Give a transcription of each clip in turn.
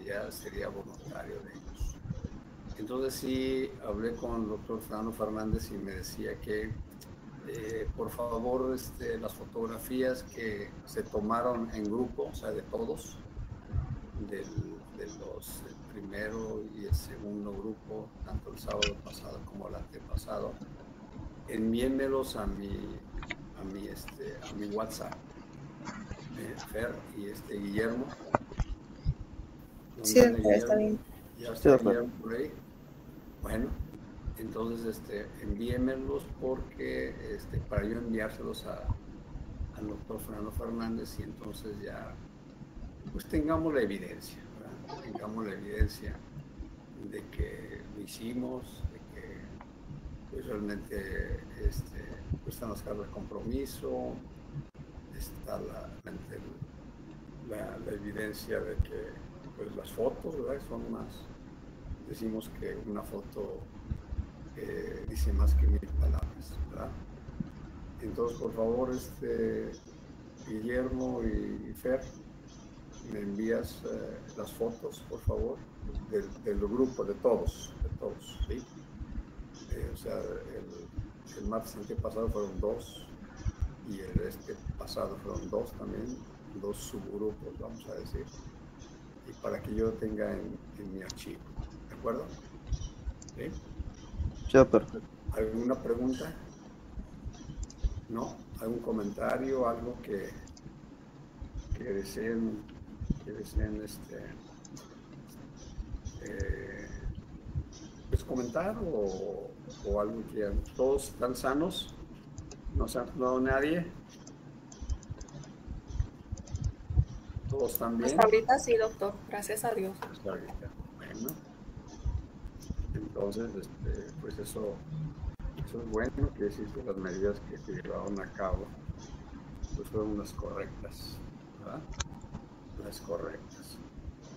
ya sería voluntario de ellos. Entonces sí, hablé con el doctor Fernando Fernández y me decía que por favor las fotografías que se tomaron en grupo, o sea, de todos, de los el primero y el segundo grupo, tanto el sábado pasado como el antepasado, envíenmelos a mi WhatsApp, Fer y Guillermo. Sí, ¿Dónde anda doctor, está Guillermo? bien. ¿Ya Sí, está doctor. Guillermo por ahí? Bueno, entonces envíenmelos porque para yo enviárselos al doctor Fernando Fernández y entonces ya pues tengamos la evidencia, ¿verdad? Tengamos la evidencia de que lo hicimos, de que pues realmente pues están las cartas de compromiso, está la evidencia de que pues las fotos, ¿verdad? Son más, decimos que una foto dice más que 1000 palabras, ¿verdad? Entonces, por favor, Guillermo y Fer, me envías las fotos, por favor, del grupo, de todos, ¿sí? O sea, el martes antepasado fueron 2 y el pasado fueron 2 también, 2 subgrupos, vamos a decir, y para que yo tenga en mi archivo, ¿de acuerdo? ¿Sí? Sí, doctor. ¿Alguna pregunta? ¿No? ¿Algún comentario? ¿Algo que deseen eh, pues comentar o algo que quieran? ¿Todos están sanos? ¿No se ha enfermado nadie? ¿Todos están bien? Hasta ahorita sí, doctor, gracias a Dios. Hasta ahorita. Bueno, entonces, pues eso es bueno, que decir que las medidas que se llevaron a cabo pues fueron las correctas, ¿verdad? Las correctas.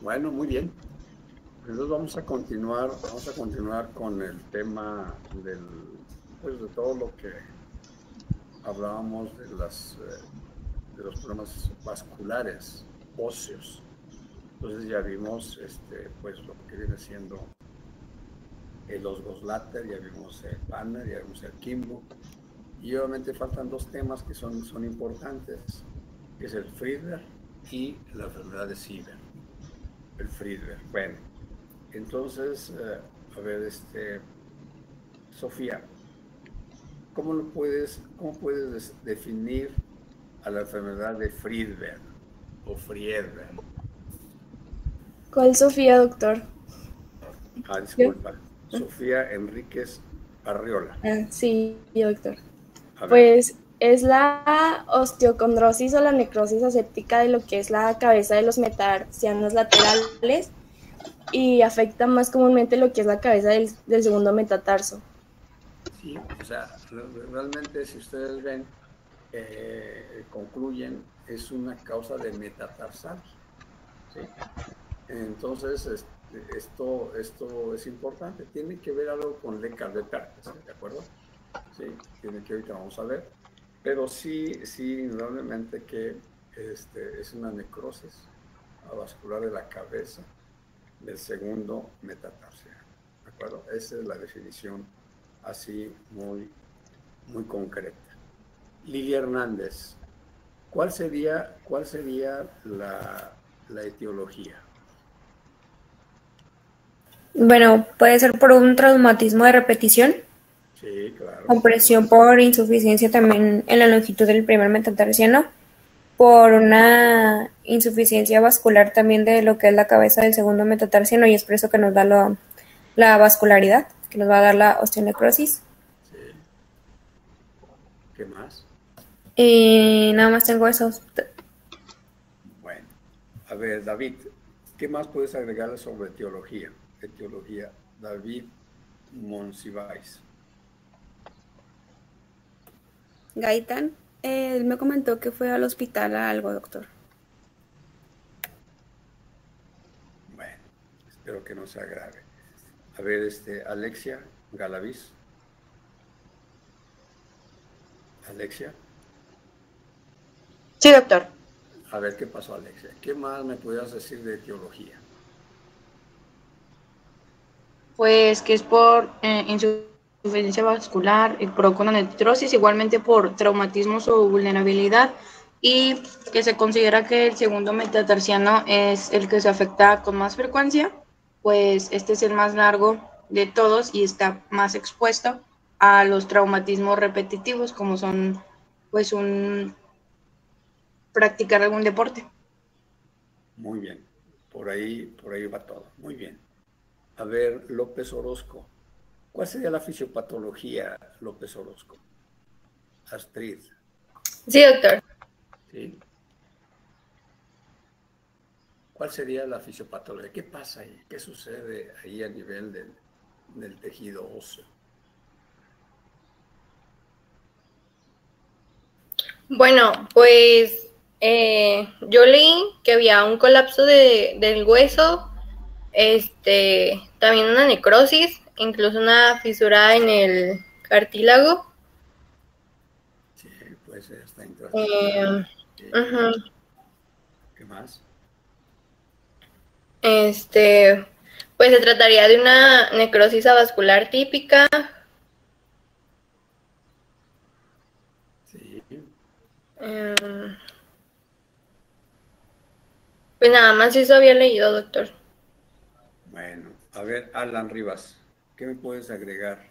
Bueno, muy bien. Entonces vamos a continuar con el tema pues de todo lo que hablábamos de los problemas vasculares, óseos. Entonces ya vimos pues lo que viene siendo el Osgood-Schlatter, ya vimos el Banner, ya vimos el Kimball. Y obviamente faltan 2 temas que son importantes, que es el Friedberg y la enfermedad de Sieber. El Friedberg. Bueno, entonces, a ver, Sofía, ¿cómo puedes definir a la enfermedad de Friedberg o Friedberg? ¿Cuál Sofía, doctor? Ah, disculpa. Sofía Enríquez Arriola. Sí, doctor. A ver. Pues es la osteocondrosis o la necrosis aséptica de lo que es la cabeza de los metatarsianos laterales y afecta más comúnmente lo que es la cabeza del segundo metatarso. Sí, o sea, realmente si ustedes ven, concluyen, es una causa de metatarsal, ¿sí? Entonces, esto es importante, tiene que ver algo con Lecard de Perthes, ¿de acuerdo? Sí, tiene que ver, ahorita vamos a ver, pero sí, indudablemente que es una necrosis avascular de la cabeza del segundo metatarsiano, ¿de acuerdo? Esa es la definición así muy concreta. Lili Hernández, ¿cuál sería la etiología? Bueno, puede ser por un traumatismo de repetición, Sí, claro. compresión por insuficiencia también en la longitud del primer metatarsiano, por una insuficiencia vascular también de lo que es la cabeza del segundo metatarsiano, y es por eso que nos da la vascularidad, que nos va a dar la osteonecrosis. Sí. ¿Qué más? Y nada más tengo esos. Bueno, a ver, David, ¿qué más puedes agregarle sobre etiología? Etiología, David Monsiváis. Gaitán, él me comentó que fue al hospital a algo, doctor. Bueno, espero que no sea grave. A ver, Alexia Galaviz. Alexia. Sí, doctor. A ver, ¿qué pasó, Alexia? ¿Qué más me pudieras decir de etiología? Pues que es por insuficiencia vascular, provoca una necrosis, igualmente por traumatismos o vulnerabilidad, y que se considera que el segundo metatarsiano es el que se afecta con más frecuencia, pues este es el más largo de todos y está más expuesto a los traumatismos repetitivos, como son pues practicar algún deporte. Muy bien. Por ahí va todo. Muy bien. A ver, López Orozco. ¿Cuál sería la fisiopatología, López Orozco? Astrid. Sí, doctor. ¿Sí? ¿Cuál sería la fisiopatología? ¿Qué pasa ahí? ¿Qué sucede ahí a nivel del tejido óseo? Bueno, pues yo leí que había un colapso del hueso, también una necrosis, incluso una fisura en el cartílago. Sí, puede ser hasta Eh, intraarticular. Sí. Ujú. ¿Qué más? Pues se trataría de una necrosis avascular típica. Sí. Em, Pues nada más eso había leído, doctor. Bueno, a ver, Alan Rivas, ¿qué me puedes agregar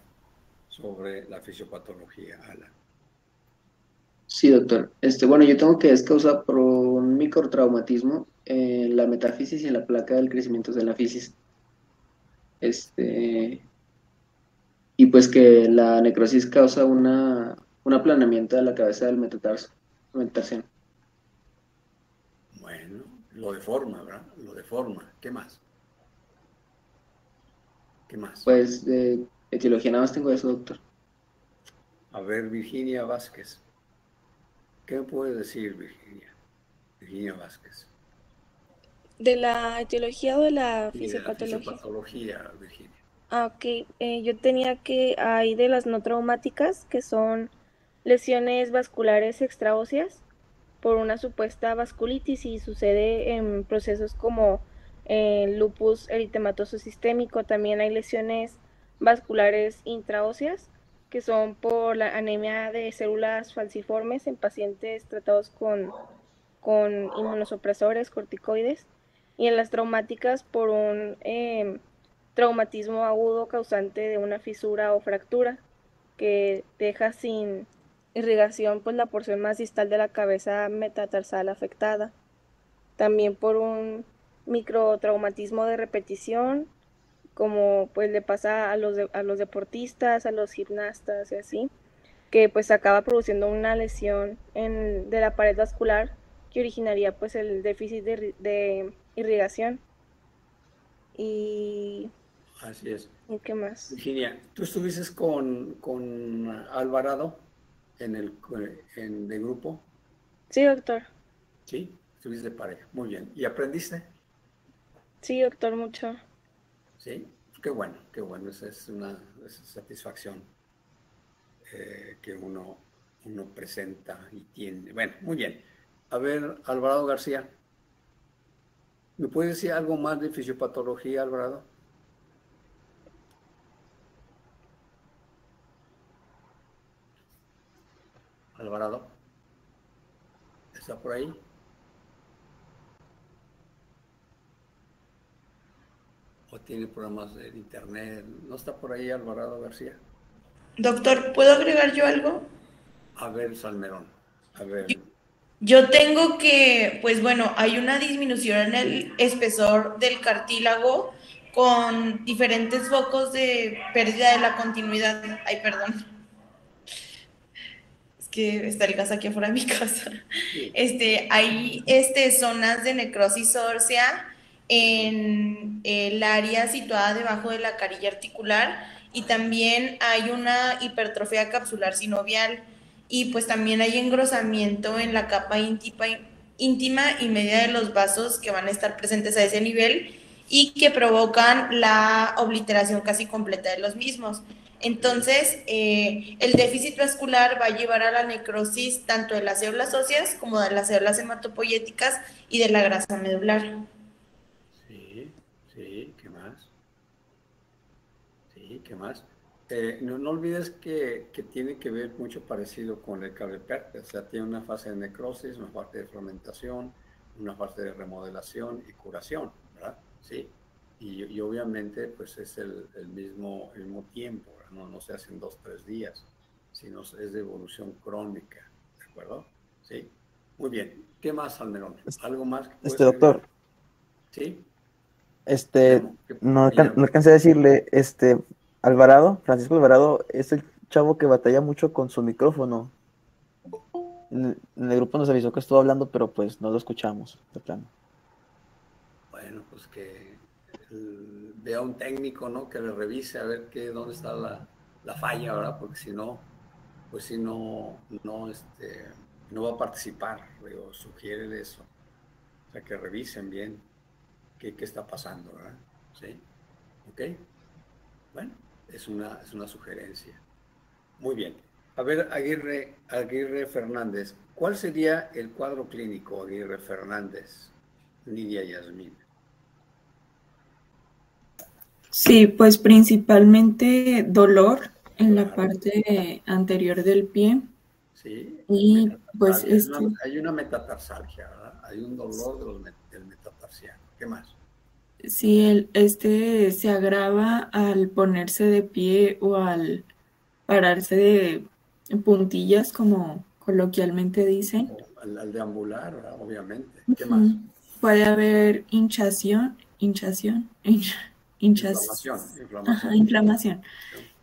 sobre la fisiopatología, Alan? Sí, doctor. Bueno, yo tengo que es causada por un microtraumatismo en la metáfisis y en la placa del crecimiento de la fisis. Y pues que la necrosis causa un aplanamiento de la cabeza del metatarsiano. Bueno, lo deforma, ¿verdad? Lo deforma. ¿Qué más? ¿Qué más? Pues de etiología nada más tengo eso, doctor. A ver, Virginia Vázquez. ¿Qué me puede decir, Virginia? Virginia Vázquez. ¿De la etiología o de la Y de la fisiopatología? fisiopatología, Virginia. Ok. Yo tenía que hay de las no traumáticas, que son lesiones vasculares extraóseas por una supuesta vasculitis y sucede en procesos como lupus eritematoso sistémico. También hay lesiones vasculares intraóseas que son por la anemia de células falciformes en pacientes tratados con inmunosupresores, corticoides, y en las traumáticas por un traumatismo agudo causante de una fisura o fractura que deja sin irrigación pues la porción más distal de la cabeza metatarsal afectada. También por un microtraumatismo de repetición, como pues le pasa a los deportistas, a los gimnastas y así, que pues acaba produciendo una lesión de la pared vascular que originaría pues el déficit de irrigación. Y Así es. ¿y qué más? Virginia, ¿tú estuviste con Alvarado de grupo? Sí, doctor. Sí, estuviste de pareja. Muy bien. ¿Y aprendiste? Sí, doctor, mucho. Sí, qué bueno, qué bueno. Esa es una satisfacción que uno presenta y tiene. Bueno, muy bien. A ver, Alvarado García, ¿me puedes decir algo más de fisiopatología, Alvarado? Alvarado, ¿está por ahí? ¿O tiene problemas de internet? ¿No está por ahí Alvarado García? Doctor, ¿puedo agregar yo algo? A ver, Salmerón, a ver. Yo tengo que, pues bueno, hay una disminución en el espesor del cartílago con diferentes focos de pérdida de la continuidad. Ay, perdón. Es que está el gas aquí afuera de mi casa. Sí. Hay zonas de necrosis ósea en el área situada debajo de la carilla articular, y también hay una hipertrofia capsular sinovial, y pues también hay engrosamiento en la capa íntima y media de los vasos que van a estar presentes a ese nivel y que provocan la obliteración casi completa de los mismos. Entonces, el déficit vascular va a llevar a la necrosis tanto de las células óseas como de las células hematopoyéticas y de la grasa medular. Sí, sí, ¿qué más? ¿qué más? No olvides que tiene que ver mucho parecido con el Klepper, o sea, tiene una fase de necrosis, una fase de fermentación, una fase de remodelación y curación, ¿verdad? Sí. Y obviamente, pues es el mismo tiempo, ¿verdad? No se hace en 2, 3 días, sino es de evolución crónica, ¿de acuerdo? Sí. Muy bien. ¿Qué más, Almerón? ¿Algo más que puedes agregar? Doctor, Sí. este, no, Guillermo. no alcancé a decirle, Alvarado, Francisco Alvarado, es el chavo que batalla mucho con su micrófono. En el grupo nos avisó que estuvo hablando, pero pues no lo escuchamos, de plano. Bueno, pues que vea un técnico, ¿no? Que le revise a ver dónde está la falla, ¿verdad? Porque si no, pues si no va a participar, digo, sugiere eso. O sea, que revisen bien qué está pasando, ¿verdad? ¿Sí? ¿Ok? Bueno, es una sugerencia. Muy bien. A ver, Aguirre Fernández, ¿cuál sería el cuadro clínico, Aguirre Fernández, Lidia Yasmín? Sí, pues principalmente dolor en la Claro. parte anterior del pie Sí, y pues metatarsalgia. Hay una metatarsalgia, ¿verdad? Hay un dolor del metatarsiano. ¿Qué más? sí, este se agrava al ponerse de pie o al pararse de puntillas, como coloquialmente dicen. Al deambular, ¿verdad? Obviamente. ¿Qué más? Ujú. Puede haber Inflamación. inflamación. ¿Qué más?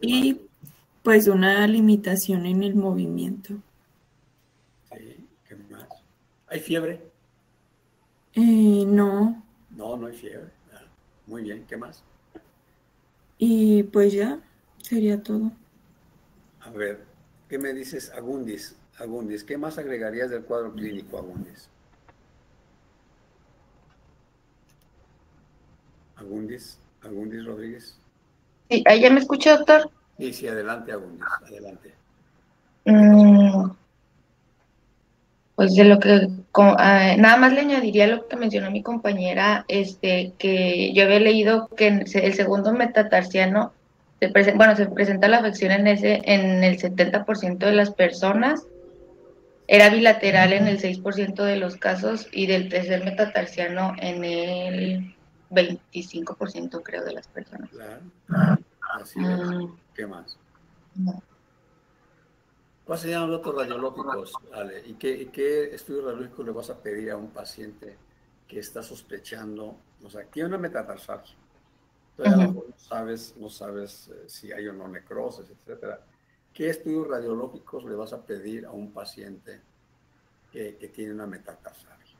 Y pues una limitación en el movimiento. Sí, ¿qué más? ¿Hay fiebre? No, No hay fiebre. Muy bien, ¿qué más? y pues ya sería todo. A ver, ¿qué me dices, Agundis? Agundis, ¿qué más agregarías del cuadro clínico, Agundis? Agundis Rodríguez. Sí, ¿ahí ya me escucha, doctor? Sí, adelante, Agundis, adelante. Pues de lo que nada más le añadiría lo que mencionó mi compañera, que yo había leído que el segundo metatarsiano se presenta la afección en el 70% de las personas, era bilateral en el 6% de los casos y del tercer metatarsiano en el 25% creo de las personas. Claro, así es. ¿Qué más? No. ¿Cuáles serían los datos radiológicos, Ale? ¿Y qué estudio radiológico le vas a pedir a un paciente que está sospechando, o sea, tiene una metatarsalgia? Todavía a lo mejor no sabes si hay o no necrosis, etcétera. ¿Qué estudios radiológicos le vas a pedir a un paciente que tiene una metatarsalgia?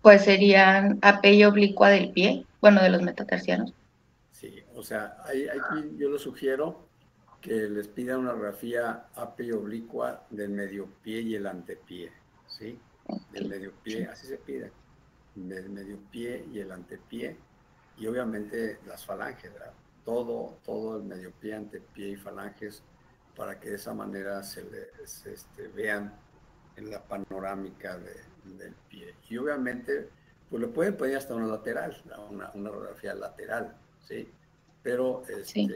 Pues serían AP oblicua del pie, bueno, de los metatarsianos. Sí, o sea, aquí yo les sugiero que les pidan una radiografía AP oblicua del medio pie y el antepié, ¿sí? Del medio pie, así se pide, del medio pie y el antepié, y obviamente las falanges, ¿verdad? Todo el medio pie, antepié y falanges, para que de esa manera se vean en la panorámica del pie. Y obviamente, pues le pueden poner hasta una lateral, una radiografía lateral, ¿sí? Pero Sí.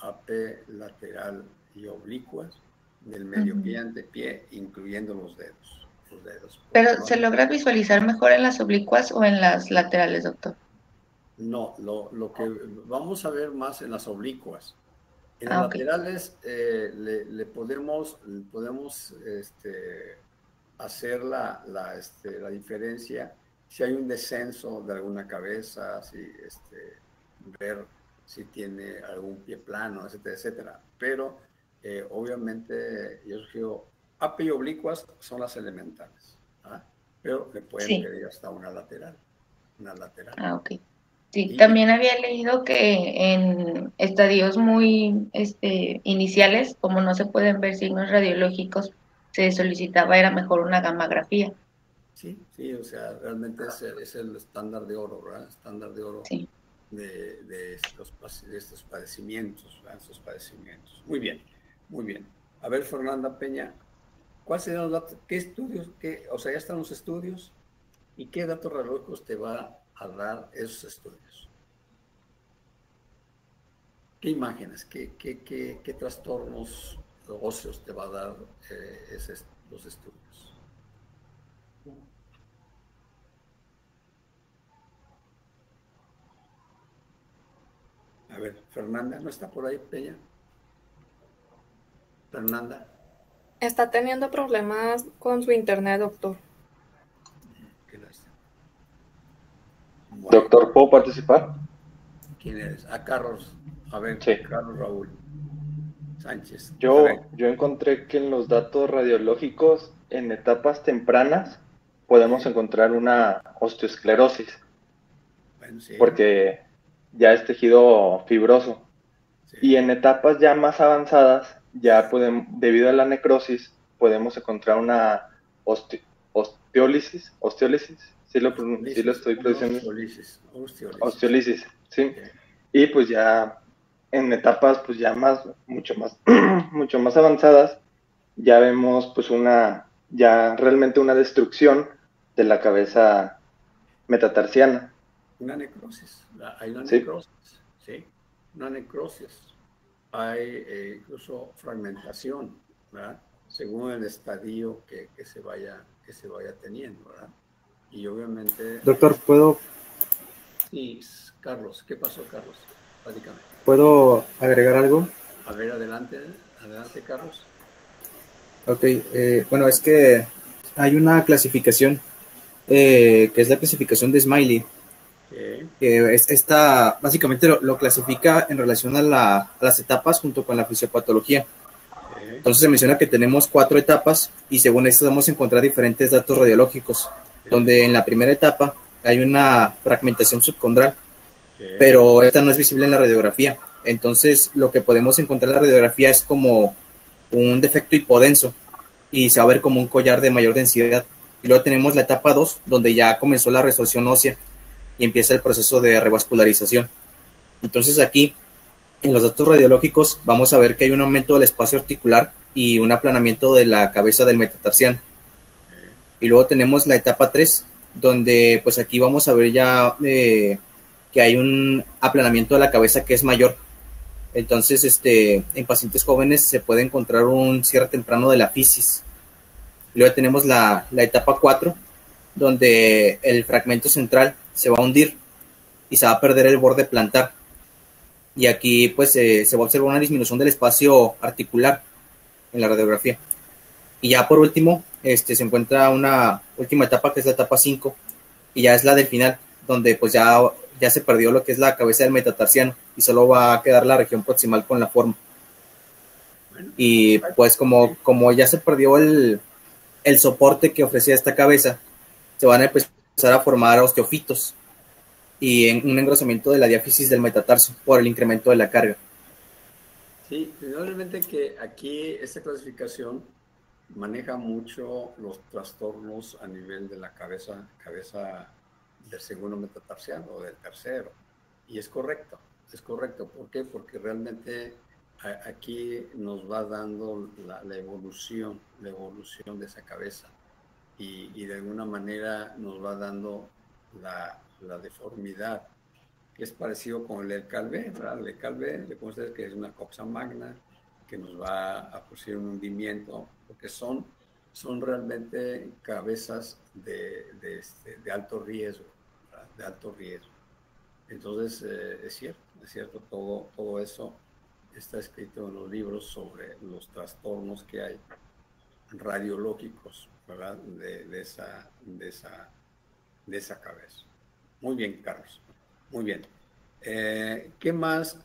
AP lateral y oblicuas del medio pie, antepié, incluyendo los dedos. Pero ¿se logra visualizar mejor en las oblicuas o en las laterales, doctor? No, lo que vamos a ver más en las oblicuas. En las Ok. laterales le podemos hacer la diferencia si hay un descenso de alguna cabeza, ver si tiene algún pie plano, etcétera, etcétera. Pero obviamente yo sugiero AP y oblicuas son las elementales, ¿ah? Pero le pueden pedir hasta una lateral. Ah, ok. Sí, Y también había leído que en estadios muy iniciales, como no se pueden ver signos radiológicos, se solicitaba era mejor una gammagrafía. sí, o sea, realmente es el estándar de oro, ¿verdad? Estándar de oro Sí. de estos padecimientos, ¿verdad? Estos padecimientos. Muy bien, muy bien. A ver, Fernanda Peña, ¿cuáles serían los datos? ¿Qué estudios? O sea, ya están los estudios. ¿Y qué datos radiológicos te va a dar esos estudios? ¿Qué imágenes, qué trastornos óseos te va a dar los estudios? A ver, Fernanda, ¿no está por ahí, Peña? Fernanda. Está teniendo problemas con su internet, doctor. ¿Qué lástima. Bueno, Doctor, ¿puedo participar? ¿quién eres? A Carlos. A ver, Sí. Carlos Raúl Sánchez. Yo encontré que en los datos radiológicos, en etapas tempranas, podemos encontrar una osteoesclerosis, Bueno, sí. porque ya es tejido fibroso. Sí. Y en etapas ya más avanzadas, ya podemos, debido a la necrosis, podemos encontrar una osteólisis, ¿sí lo estoy pronunciando? Osteólisis, sí. Y pues ya en etapas pues ya mucho más avanzadas, ya vemos pues ya realmente una destrucción de la cabeza metatarsiana. Una necrosis, hay una Sí. necrosis, ¿sí? Una necrosis. Hay incluso fragmentación, ¿verdad? Según el estadio que se vaya teniendo, ¿verdad? Y obviamente... Doctor, ¿puedo? Sí, Carlos, ¿qué pasó, Carlos? Platícame. ¿Puedo agregar algo? A ver, adelante, Carlos. Ok, bueno, es que hay una clasificación que es la clasificación de Smiley. Esta básicamente lo clasifica en relación a las etapas junto con la fisiopatología. Entonces se menciona que tenemos 4 etapas y según esto vamos a encontrar diferentes datos radiológicos, donde en la primera etapa hay una fragmentación subcondral, pero esta no es visible en la radiografía. Entonces lo que podemos encontrar en la radiografía es como un defecto hipodenso y se va a ver como un collar de mayor densidad. Y luego tenemos la etapa 2, donde ya comenzó la resorción ósea y empieza el proceso de revascularización. Entonces aquí, en los datos radiológicos, vamos a ver que hay un aumento del espacio articular y un aplanamiento de la cabeza del metatarsiano. Y luego tenemos la etapa 3, donde pues aquí vamos a ver ya que hay un aplanamiento de la cabeza que es mayor. Entonces, en pacientes jóvenes se puede encontrar un cierre temprano de la fisis. Y luego tenemos la etapa 4, donde el fragmento central se va a hundir y se va a perder el borde plantar. Y aquí pues se va a observar una disminución del espacio articular en la radiografía. Y ya por último, se encuentra una última etapa que es la etapa 5, y ya es la del final, donde pues ya se perdió lo que es la cabeza del metatarsiano y solo va a quedar la región proximal con la forma. Y pues como ya se perdió el soporte que ofrecía esta cabeza, se van a empezar a formar osteofitos y un engrosamiento de la diáfisis del metatarso por el incremento de la carga. Sí, probablemente que aquí esta clasificación maneja mucho los trastornos a nivel de la cabeza del segundo metatarsiano o del tercero. Y es correcto. ¿Por qué? Porque realmente aquí nos va dando la evolución de esa cabeza y de alguna manera nos va dando la deformidad, que es parecido con el del Calvé, ¿verdad? El del Calvé, le podemos decir que es una coxa magna, que nos va a producir un hundimiento, porque son realmente cabezas de alto riesgo, ¿verdad? De alto riesgo. Entonces, es cierto, todo eso está escrito en los libros sobre los trastornos que hay radiológicos, ¿verdad? De esa cabeza. Muy bien, Carlos. Muy bien. ¿Qué más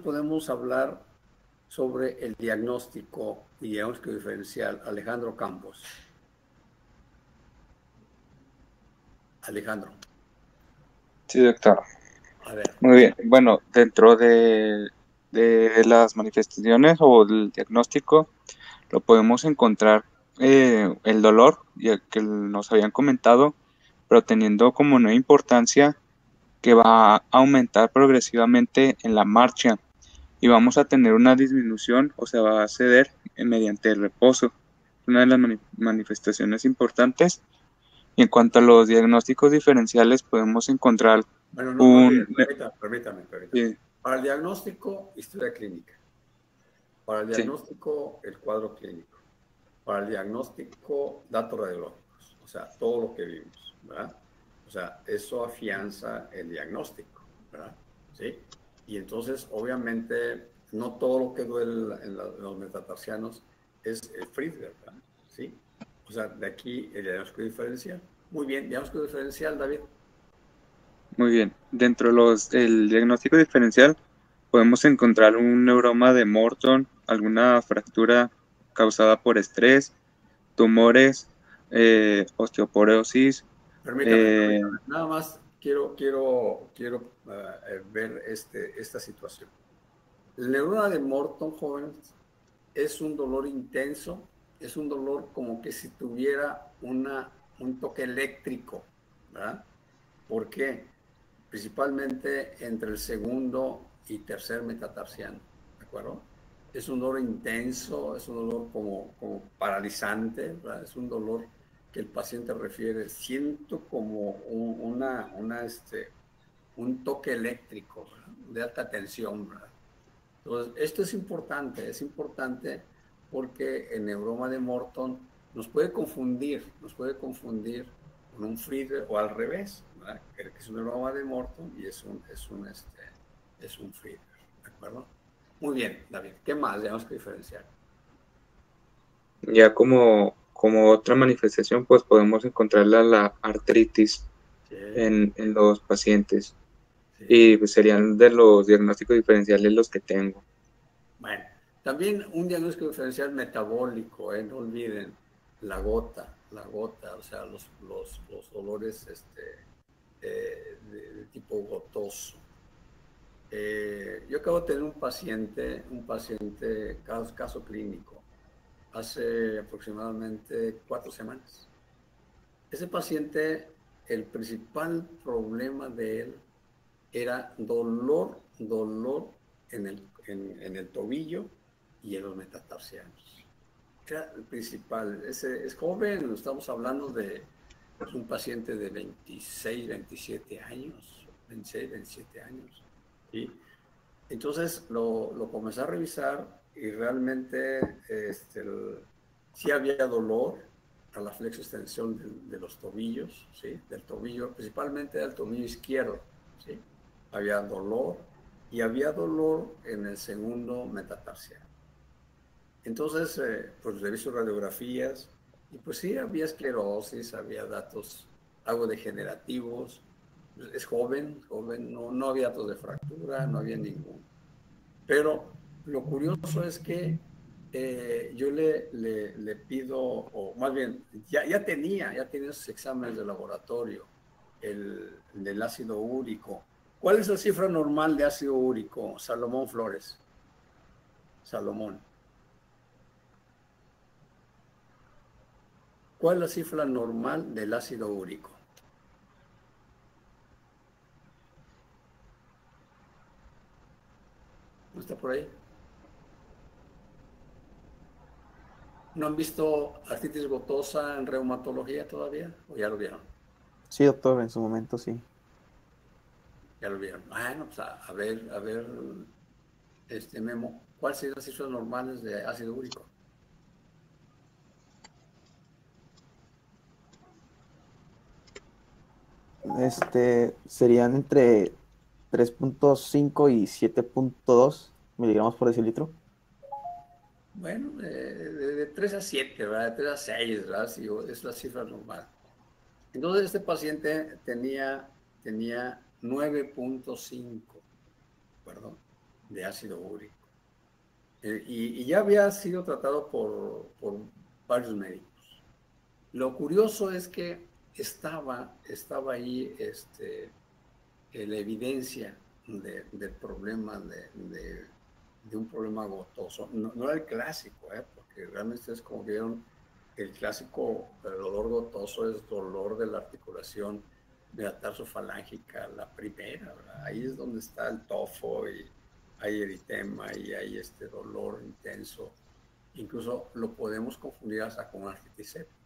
podemos hablar sobre el diagnóstico y diagnóstico diferencial? Alejandro Campos. Alejandro. Sí, doctor. A ver. Muy bien. Bueno, dentro de las manifestaciones o el diagnóstico, lo podemos encontrar el dolor, ya que nos habían comentado, pero teniendo como una importancia que va a aumentar progresivamente en la marcha y vamos a tener una disminución, o sea, va a ceder mediante el reposo. Una de las manifestaciones importantes. Y en cuanto a los diagnósticos diferenciales, podemos encontrar Bueno, permítame. Sí. Para el diagnóstico, historia clínica. Para el diagnóstico, el cuadro clínico. Para el diagnóstico, datos radiológicos. O sea, todo lo que vimos, ¿verdad? O sea, eso afianza el diagnóstico, ¿verdad? ¿Sí? Y entonces, obviamente, no todo lo que duele en los metatarsianos es el Friedberg, ¿verdad? ¿Sí? O sea, de aquí el diagnóstico diferencial. Muy bien, diagnóstico diferencial, David. Muy bien. Dentro del diagnóstico diferencial podemos encontrar un neuroma de Morton, alguna fractura causada por estrés, tumores, osteoporosis. Permítame. Nada más quiero ver esta situación. El neuroma de Morton, jóvenes, es un dolor intenso, es un dolor como que si tuviera un toque eléctrico, ¿verdad? ¿Por qué? Principalmente entre el segundo y tercer metatarsiano, ¿de acuerdo? Es un dolor intenso, es un dolor como paralizante, ¿verdad? Es un dolor que el paciente refiere, siento como un toque eléctrico, ¿verdad? De alta tensión, ¿verdad? Entonces, esto es importante porque el neuroma de Morton nos puede confundir con un Friedberg o al revés, ¿verdad? Que es un neuroma de Morton y es un Friedberg, ¿de acuerdo? Muy bien, David. ¿Qué más tenemos que diferenciar? Ya como otra manifestación, pues podemos encontrar la artritis en los pacientes. Y pues serían de los diagnósticos diferenciales los que tengo. Bueno, también un diagnóstico diferencial metabólico, no olviden, la gota, o sea, los dolores de tipo gotoso. Yo acabo de tener un paciente, caso clínico, hace aproximadamente 4 semanas. Ese paciente, el principal problema de él era dolor en el tobillo y en los metatarsianos. Era el principal. Es joven, estamos hablando de un paciente de 26, 27 años. ¿Sí? Entonces lo comencé a revisar y realmente sí había dolor a la flexoextensión de los tobillos, ¿sí? Del tobillo, principalmente del tobillo izquierdo, ¿sí? Había dolor y había dolor en el segundo metatarsiano. Entonces, pues reviso radiografías y pues sí, había esclerosis, había datos algo degenerativos. Es joven, no había datos de fractura, no había ninguno. Pero lo curioso es que yo le pido, o más bien, ya tenía esos exámenes de laboratorio, del ácido úrico. ¿Cuál es la cifra normal de ácido úrico, Salomón Flores? Salomón. ¿Cuál es la cifra normal del ácido úrico? ¿No está por ahí? ¿No han visto artritis gotosa en reumatología todavía? ¿O ya lo vieron? Sí, doctor, en su momento sí. Ya lo vieron. Bueno, pues a ver, Memo, ¿cuáles son las cifras normales de ácido úrico? Serían entre 3.5 y 7.2 miligramos por decilitro. Bueno, de 3 a 7, ¿verdad? De 3 a 6, ¿verdad? Sí, es la cifra normal. Entonces, este paciente tenía 9.5, perdón, de ácido úrico. Y ya había sido tratado por varios médicos. Lo curioso es que estaba ahí la evidencia del problema de un problema gotoso. No era el clásico, porque realmente ustedes como vieron, el clásico dolor gotoso es dolor de la articulación metatarsofalangica, la primera, ¿verdad? Ahí es donde está el tofo y hay eritema y hay este dolor intenso. Incluso lo podemos confundir hasta con artritis séptica.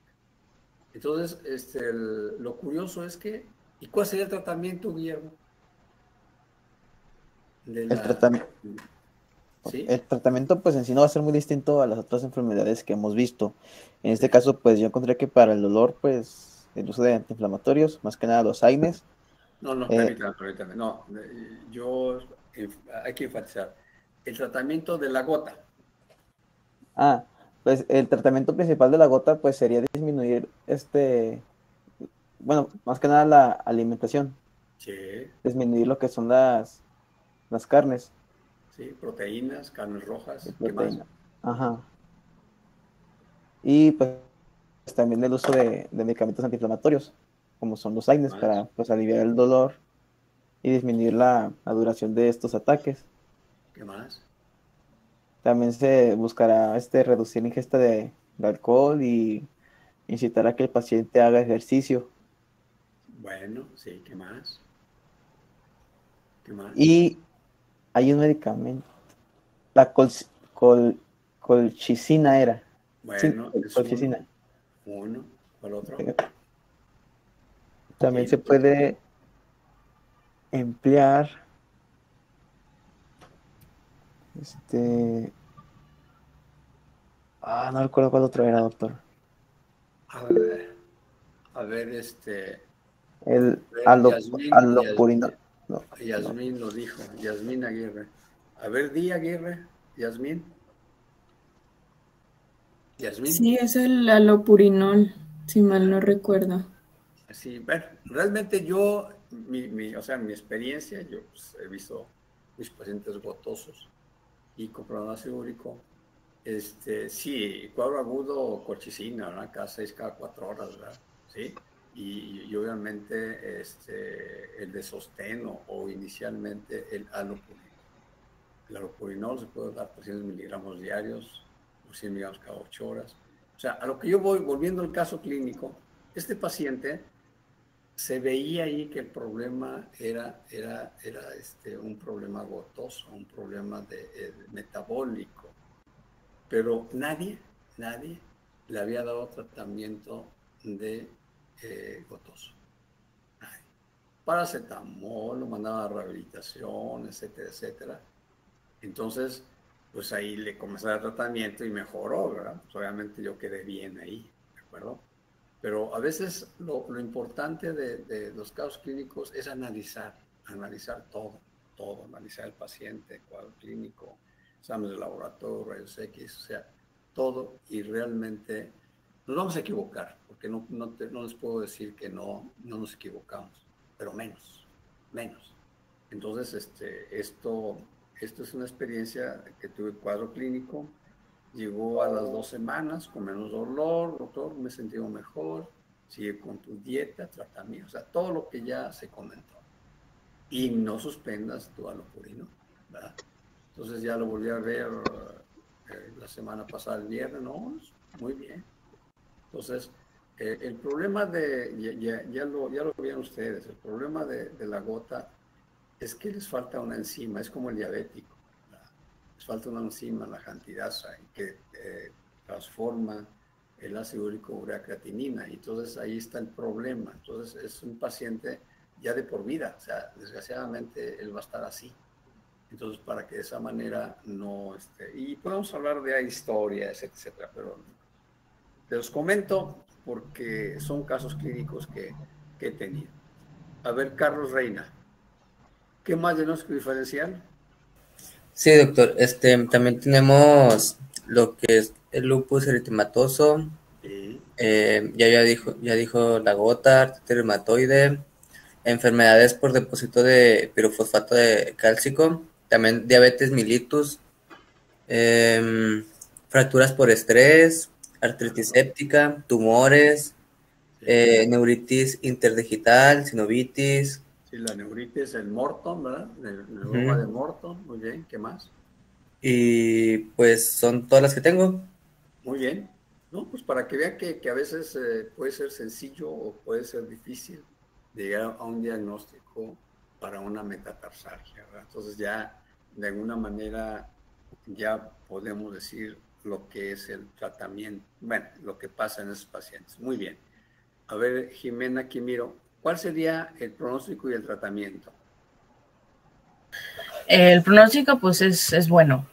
Entonces, lo curioso es que, ¿y cuál sería el tratamiento, Guillermo? de El tratamiento. ¿Sí? El tratamiento pues en sí no va a ser muy distinto a las otras enfermedades que hemos visto. En este Sí. caso pues yo encontré que para el dolor pues el uso de antiinflamatorios, más que nada los AINES. No, permítame. No, hay que enfatizar. El tratamiento de la gota. Pues el tratamiento principal de la gota pues sería disminuir bueno, más que nada la alimentación, Sí, disminuir lo que son las carnes sí, proteínas, carnes rojas, y ¿qué más? proteínas. Ajá. Y pues también el uso de medicamentos antiinflamatorios, como son los AINES, para pues aliviar el dolor y disminuir la duración de estos ataques. ¿Qué más? También se buscará reducir la ingesta de alcohol y incitar a que el paciente haga ejercicio. Bueno, sí, ¿qué más? ¿Qué más? Y hay un medicamento, la colchicina era. Bueno, Sí, es colchicina. uno. ¿Cuál otro? También Sí, se puede emplear no recuerdo cuál otro era, doctor. A ver, El Yasmín, allopurinol. No. Yasmín lo dijo, Yasmín Aguirre. A ver, di Aguirre, Yasmín. Yasmín. Sí, es el alopurinol, si mal no recuerdo. Sí, bueno, realmente yo, o sea, mi experiencia, yo pues, he visto mis pacientes gotosos y con problema ácido úrico. Sí, cuadro agudo, colchicina, ¿verdad? Cada 6, cada 4 horas, ¿verdad? Sí. Y obviamente el de sostén o inicialmente el alopurinol. El alopurinol se puede dar 300 miligramos diarios o 100 miligramos cada 8 horas. O sea, a lo que yo voy, volviendo al caso clínico, este paciente se veía ahí que el problema era un problema gotoso, un problema metabólico, pero nadie le había dado tratamiento de gotoso. Nadie. Paracetamol, lo mandaba a rehabilitación, etcétera, etcétera. Entonces, pues ahí le comencé el tratamiento y mejoró, ¿verdad? Pues obviamente yo quedé bien ahí, ¿de acuerdo? Pero a veces lo importante de los casos clínicos es analizar todo, analizar el paciente, el cuadro clínico, exámenes de laboratorio, rayos X, o sea, todo, y realmente nos vamos a equivocar, porque no les puedo decir que no nos equivocamos, pero menos. Entonces, esto es una experiencia que tuve cuadro clínico. Llegó a las 2 semanas con menos dolor, doctor, me he sentido mejor, sigue con tu dieta, tratamiento, o sea, todo lo que ya se comentó. Y no suspendas tu alopurino, ¿verdad? Entonces ya lo volví a ver la semana pasada, el viernes, ¿no? Muy bien. Entonces, el problema ya lo vieron ustedes, el problema de la gota es que les falta una enzima, es como el diabético. Les falta una enzima, la jantidasa, que transforma el ácido úrico urea creatinina. Y entonces ahí está el problema. Entonces es un paciente ya de por vida. O sea, desgraciadamente él va a estar así. Entonces, para que de esa manera no y podemos hablar de historias, etcétera, pero te los comento porque son casos clínicos que he tenido. A ver, Carlos Reina, ¿qué más diagnóstico diferencial? Sí, doctor. También tenemos lo que es el lupus eritematoso. Sí. Ya dijo la gota, artritis reumatoide, enfermedades por depósito de pirofosfato de cálcico, también diabetes mellitus, fracturas por estrés, artritis séptica, tumores, neuritis interdigital, sinovitis. Sí, la neuritis, el Morton, ¿verdad? El neuroma de Morton, muy bien, ¿qué más? Y pues son todas las que tengo. Muy bien. No, pues para que vean que a veces puede ser sencillo o puede ser difícil llegar a un diagnóstico para una metatarsalgia, ¿verdad? Entonces ya de alguna manera ya podemos decir lo que es el tratamiento, bueno, lo que pasa en esos pacientes. Muy bien. A ver, Jimena Quimiro, ¿cuál sería el pronóstico y el tratamiento? El pronóstico pues es bueno,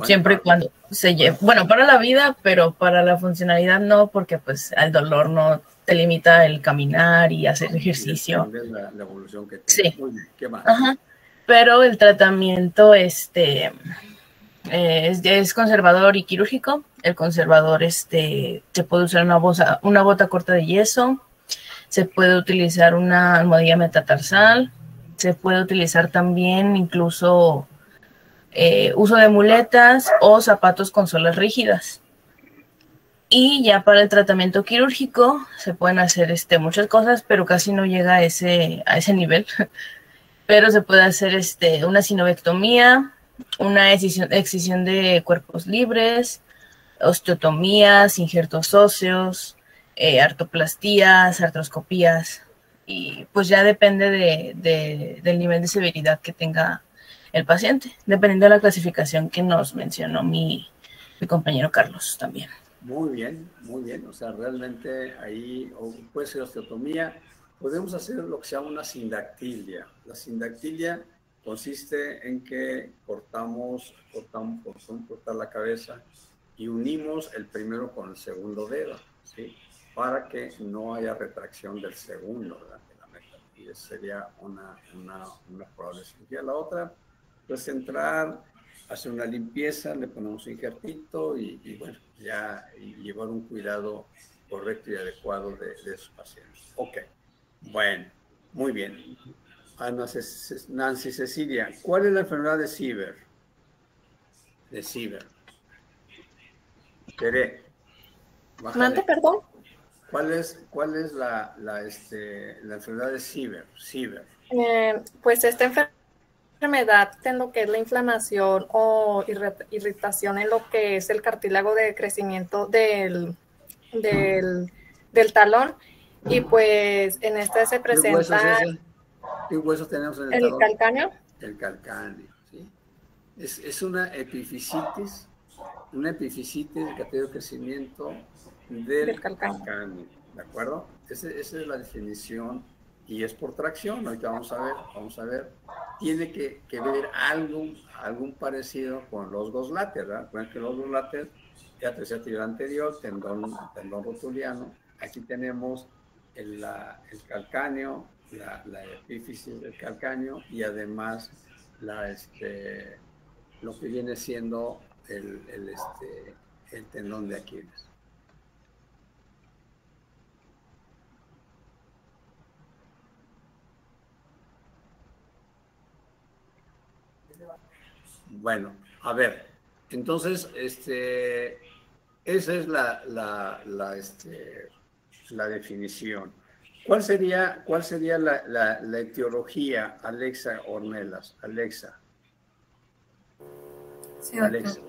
siempre y cuando se lleve, bueno, para la vida, pero para la funcionalidad no, porque pues el dolor no te limita el caminar y hacer ejercicio. La evolución que tiene. Sí. Muy bien, ¿qué más? Ajá. Pero el tratamiento es conservador y quirúrgico. El conservador se puede usar una bota corta de yeso, se puede utilizar una almohadilla metatarsal, se puede utilizar también incluso uso de muletas o zapatos con suelas rígidas. Y ya para el tratamiento quirúrgico se pueden hacer muchas cosas, pero casi no llega a ese nivel. Pero se puede hacer una sinovectomía, una excisión de cuerpos libres, osteotomías, injertos óseos, artroplastías, artroscopías, y pues ya depende del nivel de severidad que tenga el paciente, dependiendo de la clasificación que nos mencionó mi compañero Carlos también. Muy bien, o sea, realmente ahí puede ser osteotomía. Podemos hacer lo que se llama una sindactilia. La sindactilia consiste en que cortamos cortar la cabeza y unimos el primero con el segundo dedo, ¿sí? Para que no haya retracción del segundo, ¿verdad? De la meta. Y esa sería una probable cirugía. La otra, pues entrar, hacer una limpieza, le ponemos un injertito y bueno, ya llevar un cuidado correcto y adecuado de sus pacientes. Ok. Bueno, muy bien. Nancy Cecilia, ¿cuál es la enfermedad de Sieber? Tere, ¿Mande, perdón? ¿Cuál es la enfermedad de Sieber? Pues esta enfermedad en lo que es la inflamación o irritación en lo que es el cartílago de crecimiento del talón. Y pues en esta se presenta... ¿Qué huesos tenemos en el talón? El calcáneo. El calcáneo, ¿sí? Es una epifisitis del cartílago de crecimiento del calcáneo, ¿de acuerdo? Esa es la definición y es por tracción. Ahorita vamos a ver. Tiene que ver algún parecido con los Gosláter, ¿verdad? Recuerden que los Gosláter, ya tercera tibial anterior, tendón rotuliano. Aquí tenemos el calcáneo, la epífisis del calcáneo y además lo que viene siendo el tendón de Aquiles. Bueno, a ver, entonces, esa es la definición. ¿Cuál sería la etiología, Alexa Ornelas? Alexa. Sí, doctor.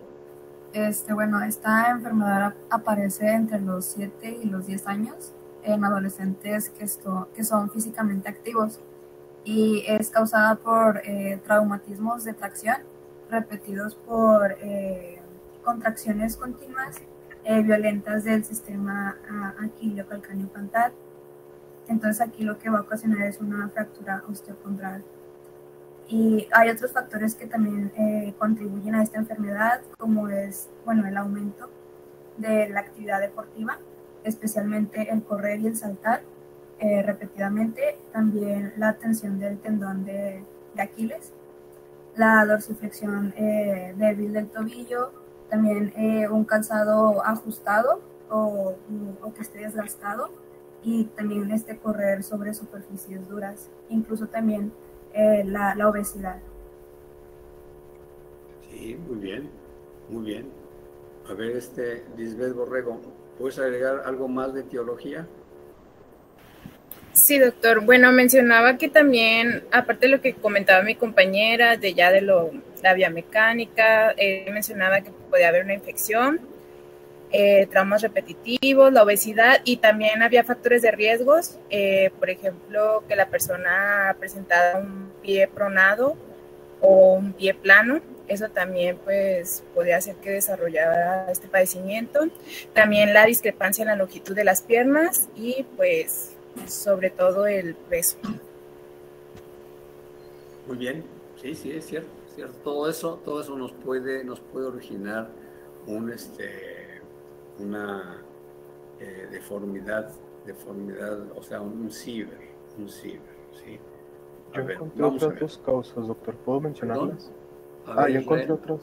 Alexa. Bueno, esta enfermedad aparece entre los 7 y los 10 años en adolescentes que son físicamente activos y es causada por traumatismos de tracción repetidos por contracciones continuas violentas del sistema aquileo-calcáneo-plantar. Entonces aquí lo que va a ocasionar es una fractura osteocondral. Y hay otros factores que también contribuyen a esta enfermedad, como es, el aumento de la actividad deportiva, especialmente el correr y el saltar repetidamente, también la tensión del tendón de Aquiles, la dorsiflexión débil del tobillo, también un calzado ajustado o que esté desgastado, y también correr sobre superficies duras, incluso también la obesidad. Sí, muy bien. A ver, Lisbeth Borrego, ¿puedes agregar algo más de etiología? Sí, doctor. Bueno, mencionaba que también, aparte de lo que comentaba mi compañera, la vía mecánica, mencionaba que podía haber una infección, traumas repetitivos, la obesidad, y también había factores de riesgos, por ejemplo, que la persona presentara un pie pronado o un pie plano. Eso también pues podía hacer que desarrollara este padecimiento. También la discrepancia en la longitud de las piernas y pues sobre todo el peso. Muy bien, sí, es cierto, ¿cierto? Todo eso nos puede originar una deformidad, o sea, un ciber, ¿sí? Yo encontré otras dos causas, doctor. ¿Puedo mencionarlas? Yo encontré otras.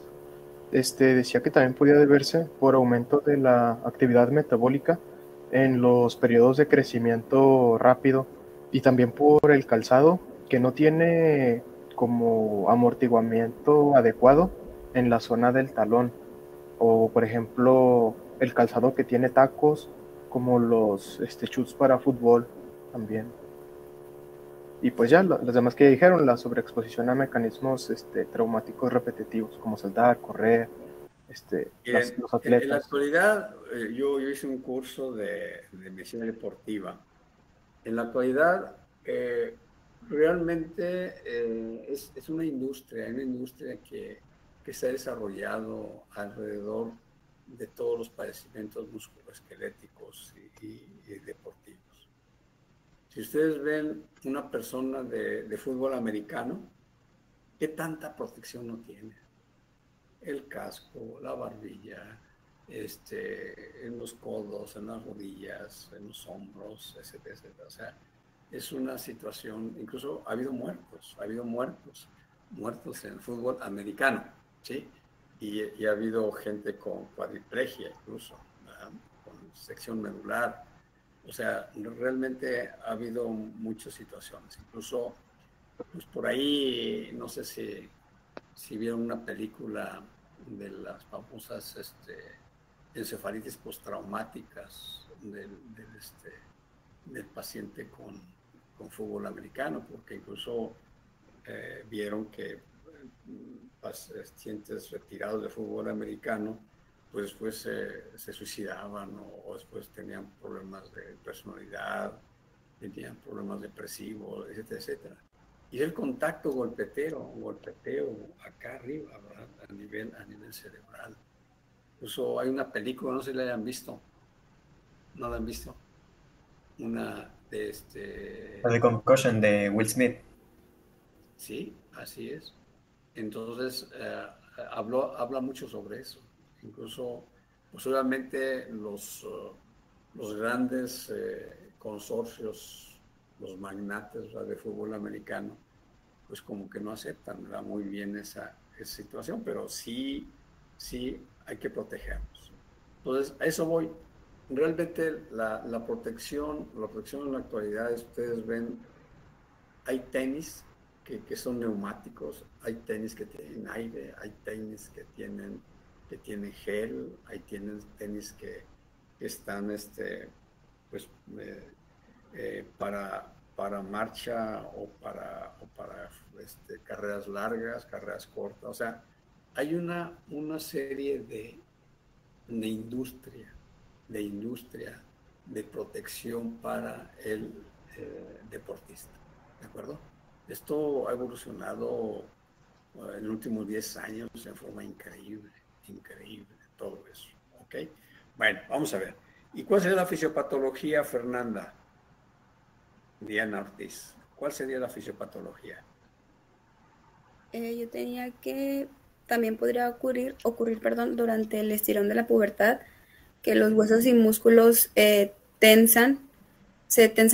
Decía que también podía deberse por aumento de la actividad metabólica en los periodos de crecimiento rápido y también por el calzado que no tiene como amortiguamiento adecuado en la zona del talón, o por ejemplo el calzado que tiene tacos como los shorts para fútbol también. Y pues ya los demás que dijeron, la sobreexposición a mecanismos traumáticos repetitivos como saltar, correr, los atletas. En la actualidad, yo hice un curso de medicina deportiva. En la actualidad, realmente es una industria, que se ha desarrollado alrededor de todos los padecimientos musculoesqueléticos y deportivos. Si ustedes ven una persona de fútbol americano, ¿qué tanta protección no tiene? El casco, la barbilla, en los codos, en las rodillas, en los hombros, etcétera, etcétera. O sea, es una situación, incluso ha habido muertos en el fútbol americano, ¿sí? Y ha habido gente con cuadriplegia incluso, ¿verdad? Con sección medular. O sea, realmente ha habido muchas situaciones. Incluso, pues por ahí, no sé si vieron una película de las famosas encefalitis postraumáticas del paciente con fútbol americano, porque incluso vieron que pacientes retirados de fútbol americano pues después se suicidaban o después tenían problemas de personalidad, tenían problemas depresivos, etcétera, etcétera. Y el contacto golpeteo acá arriba, ¿verdad? A nivel cerebral. Incluso hay una película, no sé si la hayan visto. ¿No la han visto? Una de La de Concussion de Will Smith. Sí, así es. Entonces, habla mucho sobre eso. Incluso, pues obviamente los grandes consorcios, los magnates, ¿verdad?, de fútbol americano, pues como que no aceptan, ¿verdad?, muy bien esa situación, pero sí hay que protegernos. Entonces, a eso voy. Realmente la protección en la actualidad, ustedes ven, hay tenis que son neumáticos, hay tenis que tienen aire, hay tenis que tienen gel, hay tenis que están pues para marcha o para carreras largas, carreras cortas. O sea, hay una serie de industria de protección para el deportista, ¿de acuerdo? Esto ha evolucionado en los últimos 10 años en forma increíble, todo eso, ¿ok? Bueno, vamos a ver. ¿Y cuál sería la fisiopatología, Fernanda? Diana Ortiz, ¿cuál sería la fisiopatología? Yo tenía que también podría ocurrir, durante el estirón de la pubertad, que los huesos y músculos se tensan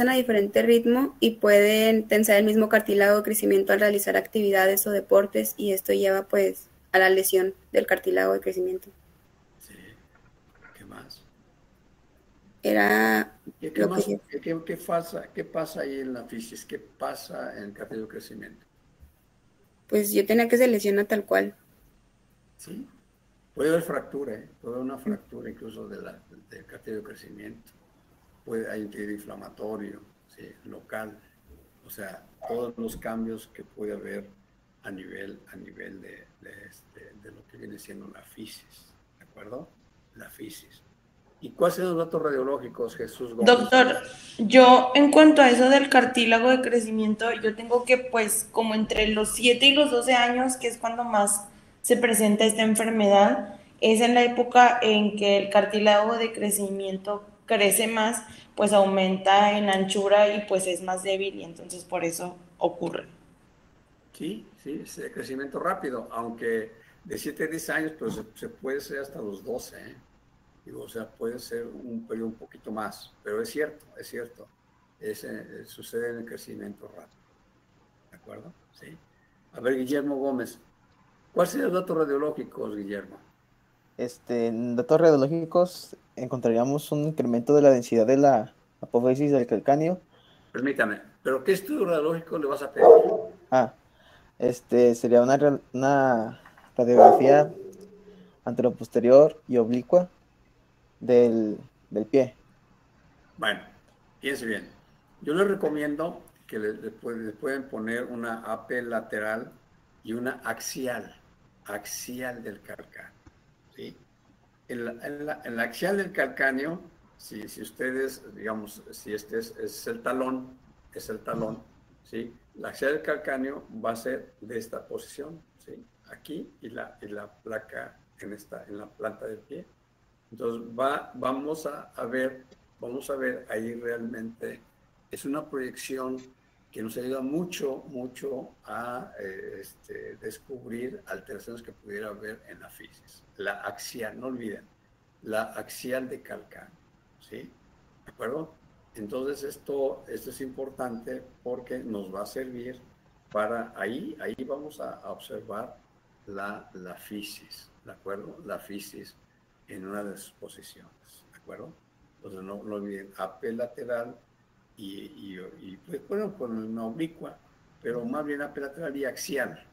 a diferente ritmo y pueden tensar el mismo cartílago de crecimiento al realizar actividades o deportes, y esto lleva pues a la lesión del cartílago de crecimiento. Sí. ¿Qué más? Era ¿Qué pasa ahí en la fisis? ¿Qué pasa en el cartílago de crecimiento? Pues yo tenía que se lesiona tal cual. Sí. Puede haber fractura, puede haber una fractura incluso del cartílago de crecimiento. Hay un tejido inflamatorio, ¿sí?, local. O sea, todos los cambios que puede haber a nivel de lo que viene siendo la fisis, ¿de acuerdo? La fisis. ¿Y cuáles son los datos radiológicos, Jesús Gómez? Doctor, yo en cuanto a eso del cartílago de crecimiento, yo tengo que pues como entre los 7 y los 12 años, que es cuando más se presenta esta enfermedad, es en la época en que el cartílago de crecimiento crece más, pues aumenta en anchura y pues es más débil, y entonces por eso ocurre. Sí, es de crecimiento rápido, aunque de 7 a 10 años, pues se puede ser hasta los 12, ¿eh? Digo, o sea, puede ser un periodo un poquito más, pero es cierto, sucede en el crecimiento rápido. ¿De acuerdo? Sí. A ver, Guillermo Gómez, ¿cuáles serían los datos radiológicos, Guillermo? En datos radiológicos encontraríamos un incremento de la densidad de la apófisis del calcáneo. Permítame, ¿pero qué estudio radiológico le vas a pedir? Sería una radiografía anteroposterior y oblicua del pie. Bueno, piense bien. Yo les recomiendo que le pueden poner una AP lateral y una axial del calcáneo. ¿Sí? En la axial del calcáneo, si ustedes, digamos, si este es el talón, ¿sí? La axial del calcáneo va a ser de esta posición, ¿sí? Aquí y la placa en la planta del pie. Entonces vamos a ver ahí realmente, es una proyección que nos ayuda mucho a descubrir alteraciones que pudiera haber en la fisis. La axial, no olviden, la axial de calcáneo, ¿sí? ¿De acuerdo? Entonces esto es importante porque nos va a servir para ahí vamos a observar la fisis, ¿de acuerdo? La fisis en una de sus posiciones, ¿de acuerdo? Entonces no olviden, AP lateral y pues, bueno, con una oblicua, pero más bien AP lateral y axial.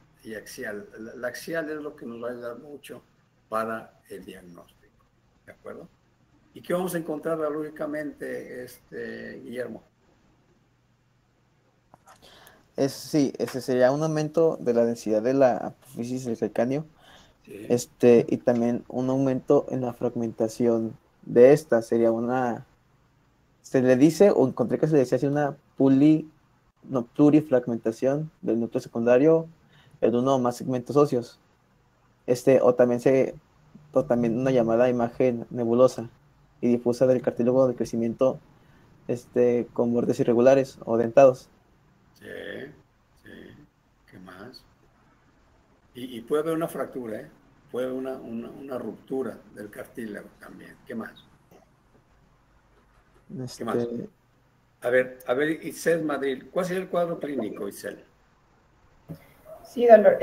La axial es lo que nos va a ayudar mucho para el diagnóstico, ¿de acuerdo? ¿Y qué vamos a encontrar radiológicamente, Guillermo? Ese sería un aumento de la densidad de la apófisis del calcáneo, sí. Y también un aumento en la fragmentación de esta. Sería se le dice, o encontré que se le decía así, una plurifragmentación del núcleo secundario en uno o más segmentos óseos. O también una llamada imagen nebulosa y difusa del cartílago de crecimiento con bordes irregulares o dentados. Sí. ¿Qué más? Y puede haber una fractura, ¿eh? Puede haber una ruptura del cartílago también. ¿Qué más? ¿Qué más? A ver, Itzel Madrid, ¿cuál sería el cuadro clínico, Itzel? Sí, doctor.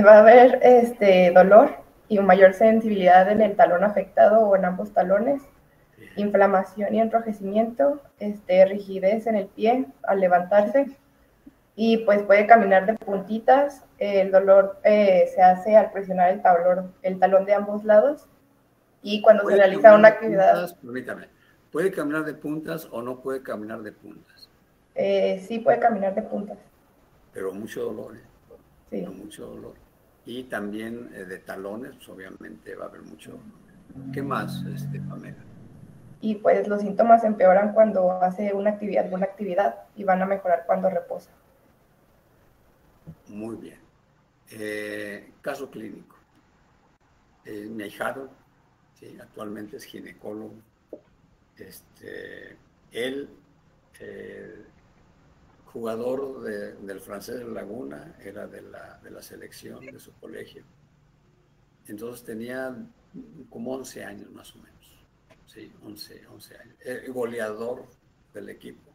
Va a haber dolor y mayor sensibilidad en el talón afectado o en ambos talones, inflamación y enrojecimiento, rigidez en el pie al levantarse, y pues puede caminar de puntitas. El dolor se hace al presionar el talón de ambos lados, y cuando se realiza una actividad... Permítame, ¿puede caminar de puntas o no puede caminar de puntas? Sí, puede caminar de puntas. Pero mucho dolor, ¿eh? Sí. Pero mucho dolor. Y también de talones, pues obviamente va a haber mucho dolor. ¿Qué más, Pamela? Y pues los síntomas empeoran cuando hace alguna actividad y van a mejorar cuando reposa. Muy bien. Caso clínico. Mi ahijado, ¿sí? Actualmente es ginecólogo. Él, jugador del Francés de Laguna, era de la selección de su colegio. Entonces tenía como 11 años más o menos. Sí, 11 años. Goleador del equipo.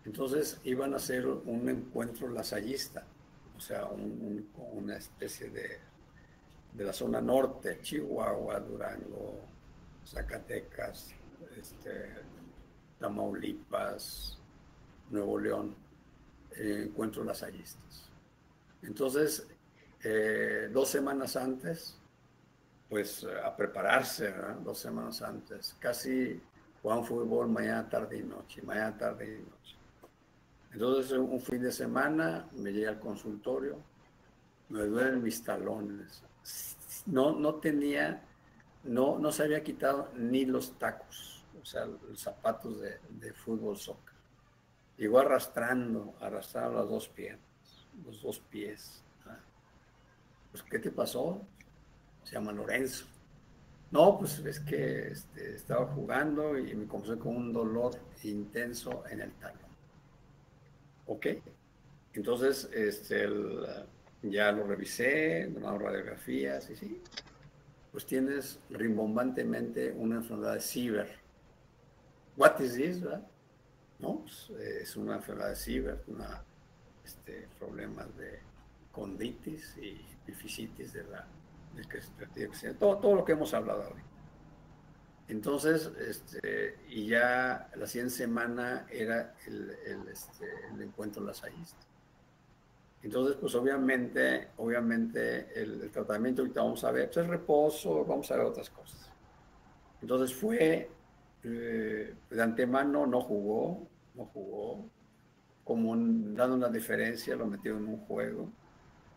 Entonces iban a hacer un encuentro lasallista, o sea, una especie de la zona norte, Chihuahua, Durango, Zacatecas, Tamaulipas, Nuevo León, encuentros lasallistas. Entonces, 2 semanas antes, pues a prepararse, ¿verdad? 2 semanas antes, casi jugaban fútbol mañana, tarde y noche. Entonces, un fin de semana me llegué al consultorio, me duelen mis talones. No se había quitado ni los tacos, o sea, los zapatos de fútbol, soccer. Llegó arrastrando las 2 piernas, los 2 pies. ¿Ah? Pues, ¿qué te pasó? Se llama Lorenzo. No, pues es que estaba jugando y me comencé con un dolor intenso en el talón. ¿Ok? Entonces, ya lo revisé, tomamos radiografías y sí, pues tienes rimbombantemente una enfermedad de Sieber. What is this, verdad? No, pues, es una enfermedad de Sieber, problemas de conditis y epifisitis del crecimiento, todo lo que hemos hablado hoy. Entonces, y ya la siguiente semana era el encuentro lasallista. Entonces, pues obviamente el tratamiento, ahorita vamos a ver, pues, es reposo, vamos a ver otras cosas. Entonces fue, de antemano no jugó, como dando una diferencia, lo metió en un juego,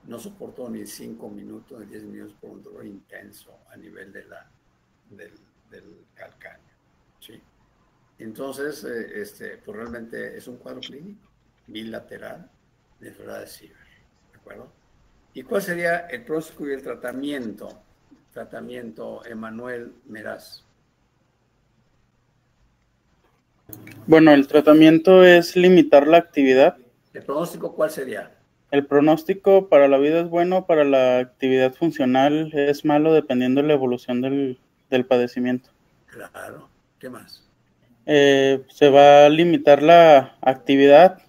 no soportó ni 5 minutos, ni 10 minutos por un dolor intenso a nivel del calcáneo, ¿sí? Entonces, pues realmente es un cuadro clínico bilateral de enfermedad de Sieber, ¿de acuerdo? ¿Y cuál sería el pronóstico y el tratamiento? Emanuel Meraz. Bueno, el tratamiento es limitar la actividad. ¿El pronóstico cuál sería? El pronóstico para la vida es bueno, para la actividad funcional es malo, dependiendo de la evolución del padecimiento. Claro. ¿Qué más? Se va a limitar la actividad.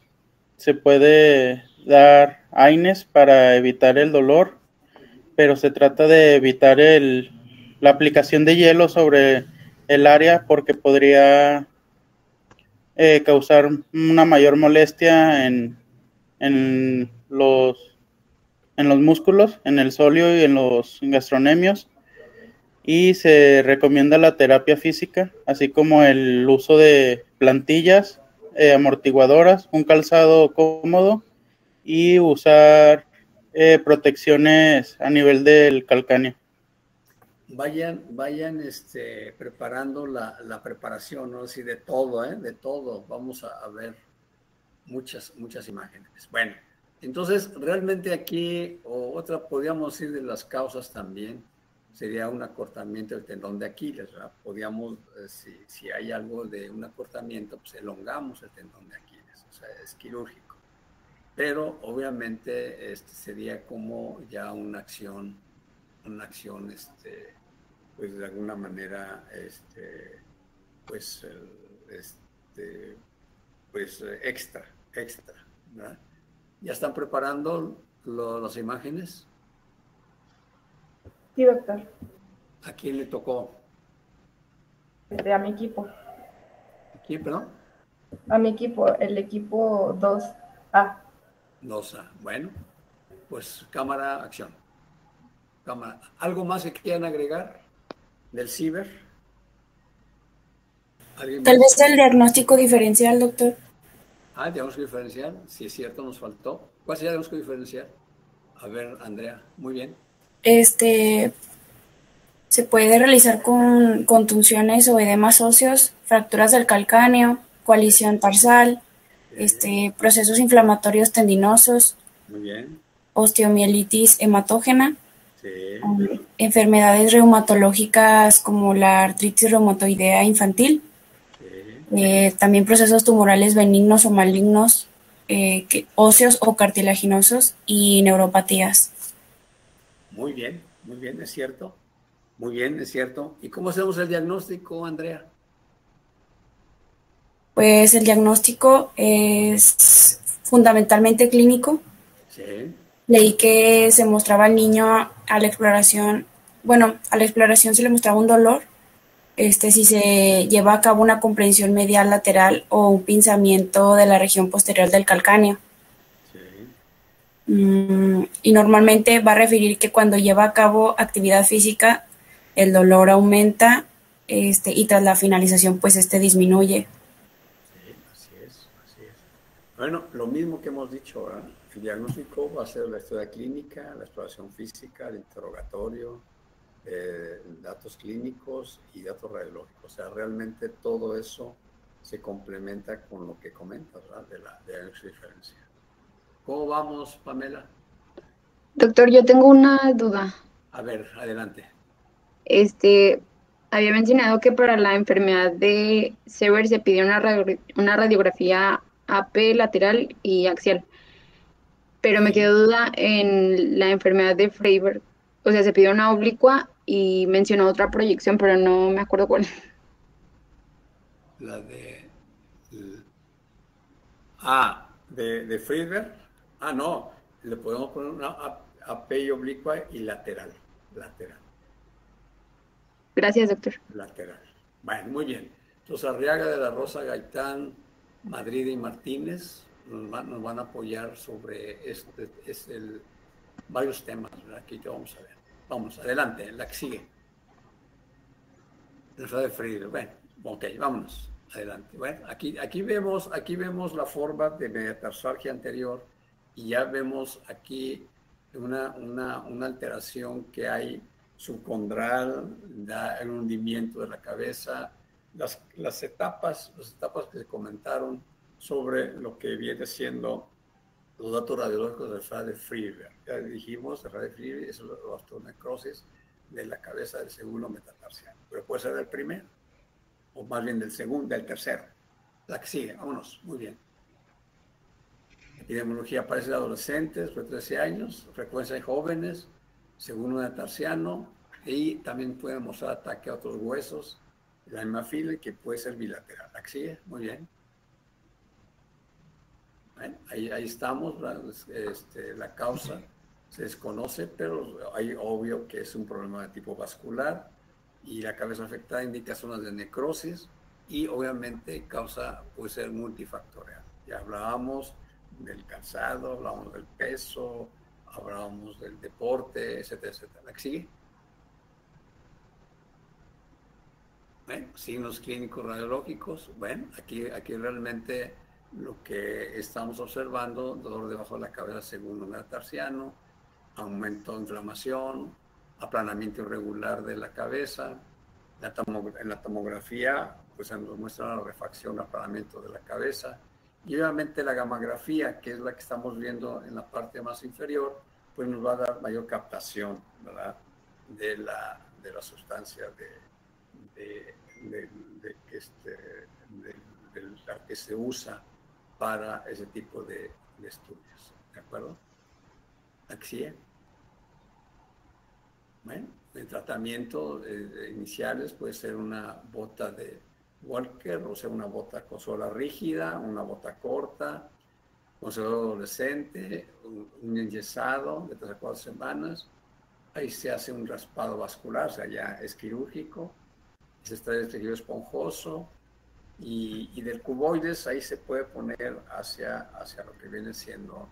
Se puede dar AINES para evitar el dolor, pero se trata de evitar la aplicación de hielo sobre el área porque podría causar una mayor molestia en los músculos, en el sóleo y en los gastronemios, y se recomienda la terapia física, así como el uso de plantillas amortiguadoras, un calzado cómodo y usar protecciones a nivel del calcáneo. Vayan preparando la preparación, ¿no? Así de todo, de todo. Vamos a ver muchas imágenes. Bueno, entonces realmente aquí, podríamos decir de las causas también, sería un acortamiento del tendón de Aquiles, ¿verdad? Podríamos, si hay algo de un acortamiento, pues elongamos el tendón de Aquiles, o sea, es quirúrgico. Pero obviamente sería como ya una acción, pues de alguna manera, pues extra, ¿verdad? ¿Ya están preparando las imágenes? Sí, doctor. ¿A quién le tocó? A mi equipo. ¿A quién, perdón? A mi equipo, el equipo 2A. 2A. Bueno, pues cámara, acción. Cámara. ¿Algo más que quieran agregar del Sieber? Tal vez el diagnóstico diferencial, doctor. Ah, el diagnóstico diferencial. Sí, es cierto, nos faltó. ¿Cuál sería el diagnóstico diferencial? A ver, Andrea, muy bien. Se puede realizar con contusiones o edemas óseos, fracturas del calcáneo, coalición tarsal, procesos inflamatorios tendinosos, muy bien, osteomielitis hematógena, sí, enfermedades reumatológicas como la artritis reumatoidea infantil, también procesos tumorales benignos o malignos, óseos o cartilaginosos y neuropatías. Muy bien, es cierto. Muy bien, es cierto. ¿Y cómo hacemos el diagnóstico, Andrea? Pues el diagnóstico es fundamentalmente clínico. Sí. Leí que se mostraba al niño a la exploración se le mostraba un dolor, si se lleva a cabo una comprensión medial lateral o un pinzamiento de la región posterior del calcáneo. Y normalmente va a referir que cuando lleva a cabo actividad física el dolor aumenta y tras la finalización pues disminuye. Sí, así es. Bueno, lo mismo que hemos dicho, ¿verdad? El diagnóstico va a ser la historia clínica, la exploración física, el interrogatorio, datos clínicos y datos radiológicos. O sea, realmente todo eso se complementa con lo que comentas, ¿verdad? De la diferencia. ¿Cómo vamos, Pamela? Doctor, yo tengo una duda. A ver, adelante. Había mencionado que para la enfermedad de Sieber se pidió una radiografía AP lateral y axial. pero me quedó duda en la enfermedad de Freiberg. O sea, se pidió una oblicua y mencionó otra proyección, pero no me acuerdo cuál. La de... de Friedberg. No, le podemos poner una AP oblicua y lateral. Gracias, doctor. Lateral. Bueno, muy bien. Entonces, Arriaga de la Rosa, Gaitán, Madrid y Martínez nos van a apoyar sobre varios temas, ¿verdad? Aquí que vamos a ver. Vamos, adelante, la que sigue. El de Friedberg. Bueno, ok, vámonos. Adelante. Bueno, aquí vemos la forma de metatarsalgia anterior y ya vemos aquí una alteración que hay subcondral, el hundimiento de la cabeza, las etapas que se comentaron sobre lo que viene siendo los datos radiológicos del Frade Friedberg. Ya dijimos, el Frade Friedberg es la osteonecrosis de la cabeza del segundo metatarsiano, pero puede ser del primero, o más bien del segundo, del tercero. La que sigue, vámonos, muy bien. Epidemiología aparece en adolescentes, sobre 13 años, frecuencia en jóvenes, segundo metatarsiano, y también puede mostrar ataque a otros huesos de la misma fila, que puede ser bilateral. La que sigue, muy bien. Bueno, ahí estamos, la causa se desconoce, pero hay obvio que es un problema de tipo vascular y la cabeza afectada indica zonas de necrosis y obviamente causa puede ser multifactorial. Ya hablábamos del calzado, hablábamos del peso, hablábamos del deporte, etcétera, etcétera. ¿La que sigue? Bueno, signos clínicos radiológicos. Bueno, aquí realmente lo que estamos observando, dolor debajo de la cabeza segundo metatarsiano, aumento de inflamación, aplanamiento irregular de la cabeza. En la tomografía, pues nos muestra la refacción, aplanamiento de la cabeza. Y obviamente la gammagrafía, que es la que estamos viendo en la parte más inferior, pues nos va a dar mayor captación, ¿verdad?, de la sustancia la que se usa para ese tipo de estudios. ¿De acuerdo? Aquí. Bueno, el tratamiento iniciales puede ser una bota de Walker, o sea, una bota con suela rígida, una bota corta, con suela adolescente, un enyesado de 3 a 4 semanas. Ahí se hace un raspado vascular, o sea, ya es quirúrgico. Se extrae el tejido esponjoso y del cuboides ahí se puede poner hacia lo que viene siendo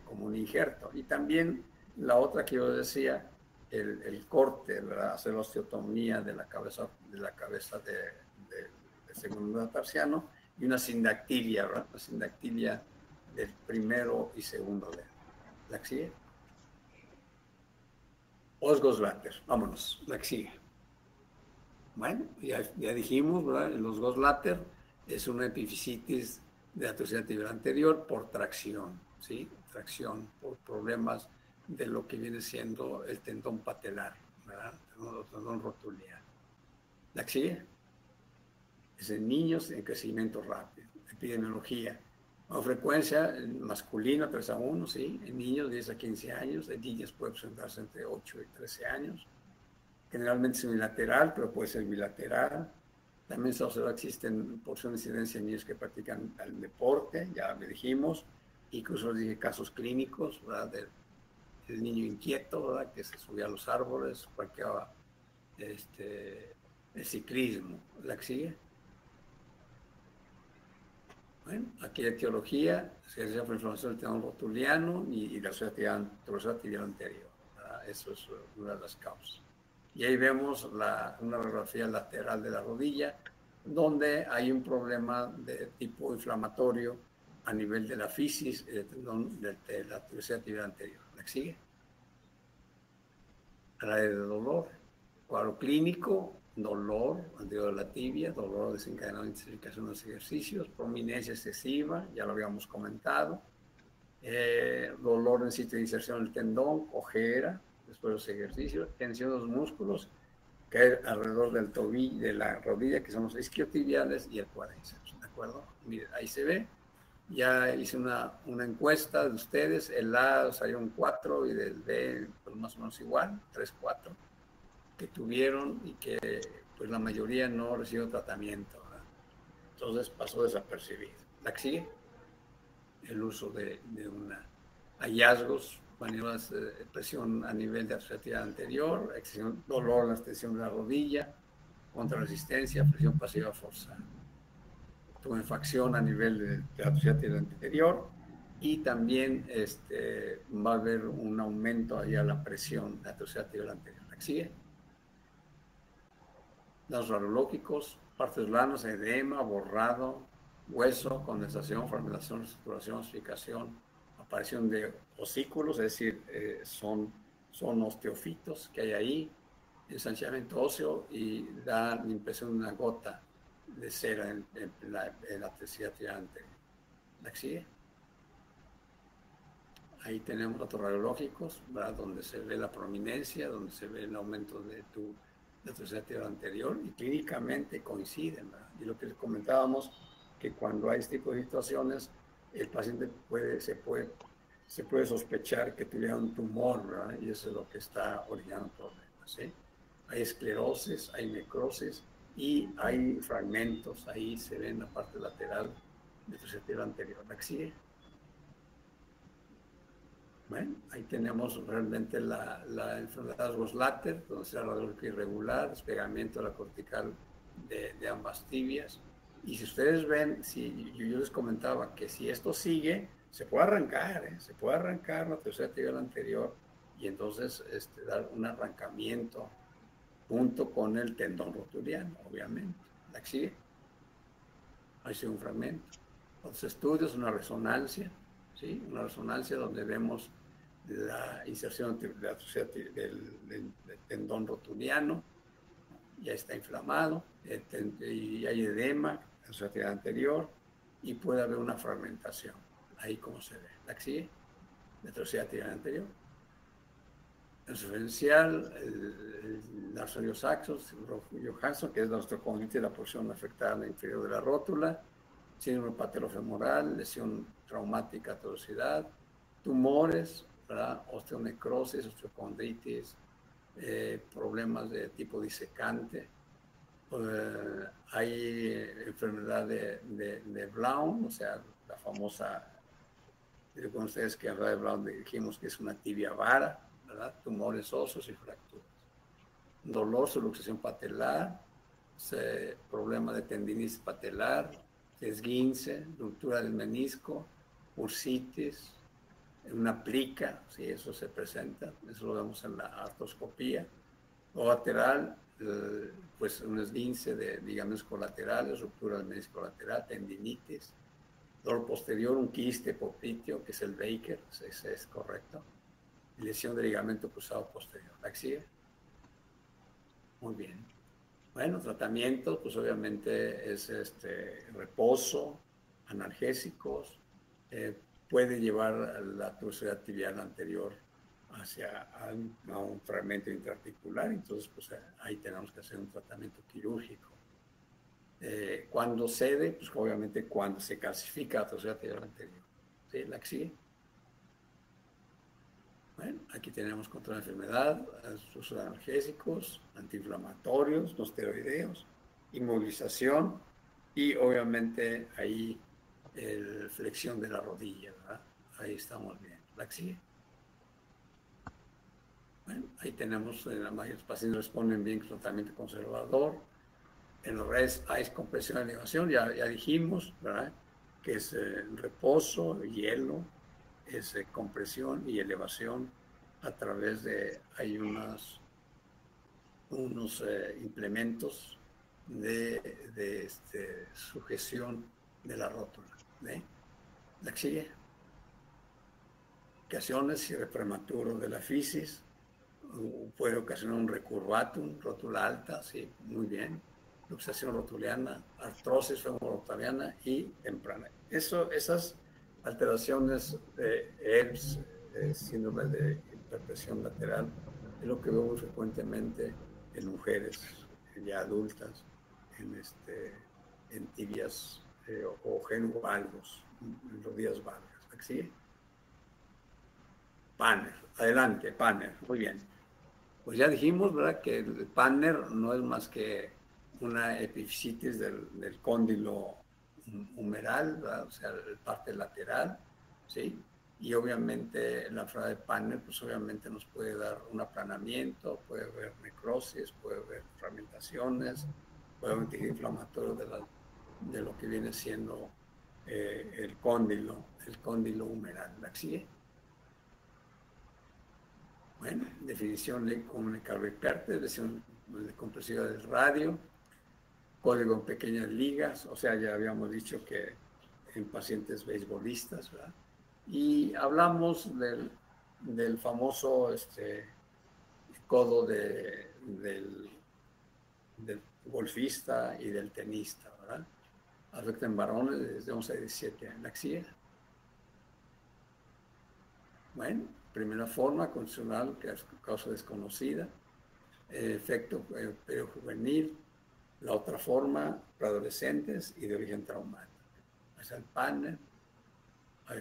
como un injerto. Y también la otra que yo decía, el corte, ¿verdad?, hacer la osteotomía de la cabeza del segundo metatarsiano y una sindactilia, ¿verdad?, una sindactilia del primero y segundo dedo. ¿La que sigue? Osgood-Schlatter, vámonos, la que sigue. Bueno, ya dijimos, ¿verdad? Los Osgood-Schlatter es una epifisitis de la tercera tibial anterior por tracción, ¿sí? Tracción por problemas de lo que viene siendo el tendón patelar, ¿verdad? El tendón rotuliano. ¿La que sigue? Es en niños en crecimiento rápido. Epidemiología. Con frecuencia masculino 3 a 1, ¿sí? En niños 10 a 15 años. En niñas puede presentarse entre 8 y 13 años. Generalmente es unilateral, pero puede ser bilateral. También se observa que existen porciones de incidencia en niños que practican el deporte, ya le dijimos. Incluso les dije casos clínicos, ¿verdad?, del niño inquieto, ¿verdad?, que se subía a los árboles, practicaba el ciclismo. ¿La que sigue? Bueno, aquí la etiología, se hace por inflamación del tendón rotuliano y la torsión tibial anterior, ¿verdad? Eso es una de las causas. Y ahí vemos una radiografía lateral de la rodilla, donde hay un problema de tipo inflamatorio a nivel de la fisis de la tercera tibial anterior. ¿La que sigue? La de dolor, cuadro clínico, dolor anterior de la tibia, dolor desencadenado de intensificación de los ejercicios, prominencia excesiva, ya lo habíamos comentado, dolor en sitio de inserción del tendón, cojera después de los ejercicios, tensión de los músculos que hay alrededor del tobillo, de la rodilla, que son los isquiotibiales y el cuádriceps, ¿de acuerdo? Miren, ahí se ve Ya hice una encuesta de ustedes, el A salieron 4 y del B pues más o menos igual, 3, 4, que tuvieron y que pues la mayoría no recibió tratamiento, ¿verdad? Entonces pasó desapercibido. ¿La que sigue? El uso de hallazgos, presión a nivel de arterial anterior, dolor en la extensión de la rodilla, contrarresistencia, presión pasiva forzada. Tumefacción a nivel de arterial anterior y también va a haber un aumento allá la presión de arterial anterior. ¿La que sigue? Los radiológicos, partes blancas, edema, borrado, hueso, condensación, fragmentación, reestructuración, ossificación, aparición de osículos, es decir, son osteofitos que hay ahí, ensanchamiento óseo y da la impresión de una gota de cera en la tercera tirante. ¿La que sigue? Ahí tenemos datos radiológicos, ¿verdad? Donde se ve la prominencia, donde se ve el aumento de la tercera tirante anterior y clínicamente coinciden, ¿verdad? Y lo que les comentábamos, que cuando hay este tipo de situaciones, el paciente se puede sospechar que tuviera un tumor, ¿verdad? Y eso es lo que está originando problemas, ¿sí? Hay esclerosis, hay necrosis y hay fragmentos, ahí se ve en la parte lateral de la tercera anterior. ¿La que sigue? Bueno, ahí tenemos realmente la enfermedad de Gosláter, donde se da radiológico irregular, despegamiento de la cortical de ambas tibias. Y si ustedes ven, yo les comentaba que si esto sigue, se puede arrancar, se puede arrancar la tercera tibia anterior y entonces dar un arrancamiento junto con el tendón rotuliano, obviamente. ¿La que sigue? Ahí sí un fragmento. Otros estudios, una resonancia, ¿sí? Una resonancia donde vemos la inserción del tendón rotuliano, ya está inflamado, y hay edema en su actividad anterior, y puede haber una fragmentación, ahí como se ve. ¿La que sigue? La tercera actividad anterior. El referencial, el arteriosaxo, Johansson, que es la osteocondritis de la porción afectada en la inferior de la rótula, síndrome patelofemoral, lesión traumática, tortuosidad, tumores, ¿verdad? Osteonecrosis, osteocondritis, problemas de tipo disecante, hay enfermedad de Brown, o sea, la famosa, con ustedes que enfermedad de Brown dijimos que es una tibia vara, ¿verdad? Tumores óseos y fracturas. Dolor, subluxación patelar, problema de tendinitis patelar, esguince, ruptura del menisco, bursitis, una plica, si eso se presenta, eso lo vemos en la artroscopía. O lateral, pues un esguince de ligamentos colaterales, ruptura del menisco lateral, tendinitis. Dolor posterior, un quiste popliteo, que es el Baker, ese es correcto. Lesión de ligamento cruzado posterior. ¿La que sigue? Muy bien. Bueno, tratamiento, pues obviamente es reposo, analgésicos, puede llevar la tuberosidad tibial anterior a un fragmento intraarticular, entonces pues ahí tenemos que hacer un tratamiento quirúrgico. Cuando cede, pues obviamente cuando se calcifica la tuberosidad tibial anterior. ¿Sí? ¿La que sigue? Bueno, aquí tenemos contra la enfermedad, uso de analgésicos, antiinflamatorios, no esteroideos, inmovilización y obviamente ahí flexión de la rodilla, ¿verdad? Ahí estamos bien. ¿La que sigue? Bueno, ahí tenemos, la mayoría de los pacientes responden bien con tratamiento conservador. En los redes hay compresión y elevación, ya dijimos, ¿verdad? Que es reposo, hielo, es compresión y elevación a través de, hay unos implementos de sujeción de la rótula. ¿La que sigue? Ocasiones, cierre prematuro de la fisis, puede ocasionar un recurvatum, rótula alta, sí, muy bien, luxación rotuliana, artrosis femorotuliana y temprana. Esas alteraciones de EBS, síndrome de hiperpresión lateral, es lo que veo muy frecuentemente en mujeres ya adultas, en tibias o genovalgos, los días Vargas. ¿Sí? Panner, adelante, Panner, muy bien. Pues ya dijimos, ¿verdad?, que el Panner no es más que una epifisitis del cóndilo humeral, ¿verdad?, o sea, la parte lateral, ¿sí? Y obviamente la enfermedad de Panner, pues obviamente nos puede dar un aplanamiento, puede haber necrosis, puede haber fragmentaciones, puede haber un tejido inflamatorio de lo que viene siendo el cóndilo humeral. ¿La sigue? Bueno, definición de comunicable lesión compresiva del radio, código en pequeñas ligas, o sea, ya habíamos dicho que en pacientes beisbolistas, ¿verdad? Y hablamos del famoso codo del golfista y del tenista, ¿verdad? Afecta en varones desde 11 a 17 años. ¿La axila? Bueno, primera forma condicional, que es causa desconocida, efecto periojuvenil. La otra forma, preadolescentes y de origen traumático. Es el Panner,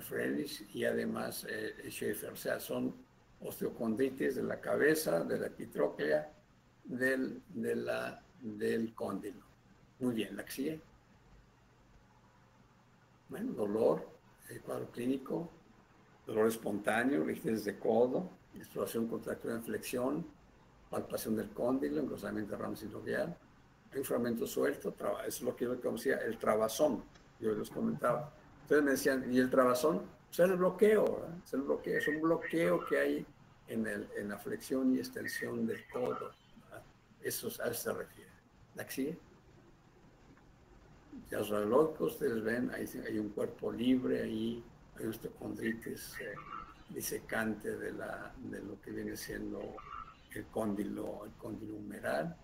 Friedrich y además Schaeffer. O sea, son osteocondritis de la cabeza, de la epitróclea, del cóndilo. Muy bien, la axila. Bueno, dolor, cuadro clínico, dolor espontáneo, rigidez de codo, exploración contractura en flexión, palpación del cóndilo, engrosamiento de rama sinovial, hay un fragmento suelto, eso es lo que yo conocía, el trabazón, yo les comentaba. Ustedes me decían, ¿y el trabazón? Pues es el bloqueo, ¿verdad? Es el bloqueo, es un bloqueo que hay en la flexión y extensión del codo, ¿verdad? A eso se refiere. ¿La axila? Ya los radiológicos, ustedes ven, hay un cuerpo libre ahí, hay osteocondritis disecante de lo que viene siendo el cóndilo humeral,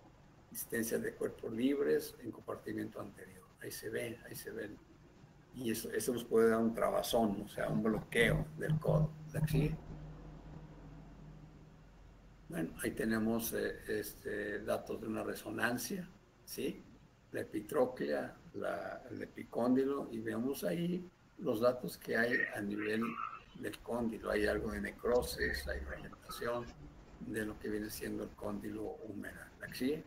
existencia de cuerpos libres en compartimiento anterior. Ahí se ven. Y eso nos puede dar un trabazón, o sea, un bloqueo del codo. ¿La sigue? Bueno, ahí tenemos datos de una resonancia, ¿sí? La epitróclea, el epicóndilo, y vemos ahí los datos que hay a nivel del cóndilo. Hay algo de necrosis, hay fragmentación de lo que viene siendo el cóndilo humeral. ¿Sí?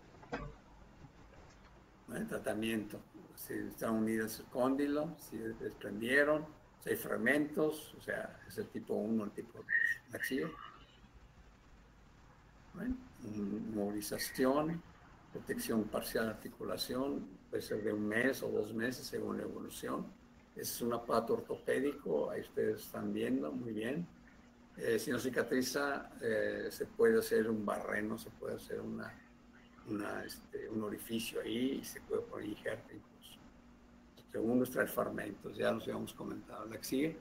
Bueno, tratamiento. Si están unidas el cóndilo, si desprendieron, si hay fragmentos, o sea, es el tipo 1, el tipo 2. ¿Sí? Bueno, movilización, protección parcial de articulación, puede ser de 1 mes o 2 meses según la evolución. Es un aparato ortopédico, ahí ustedes están viendo, muy bien. Si no cicatriza, se puede hacer un barreno, se puede hacer un orificio ahí y se puede poner injerto incluso. Segundo, extraer fragmentos, ya los habíamos comentado. ¿La que sigue?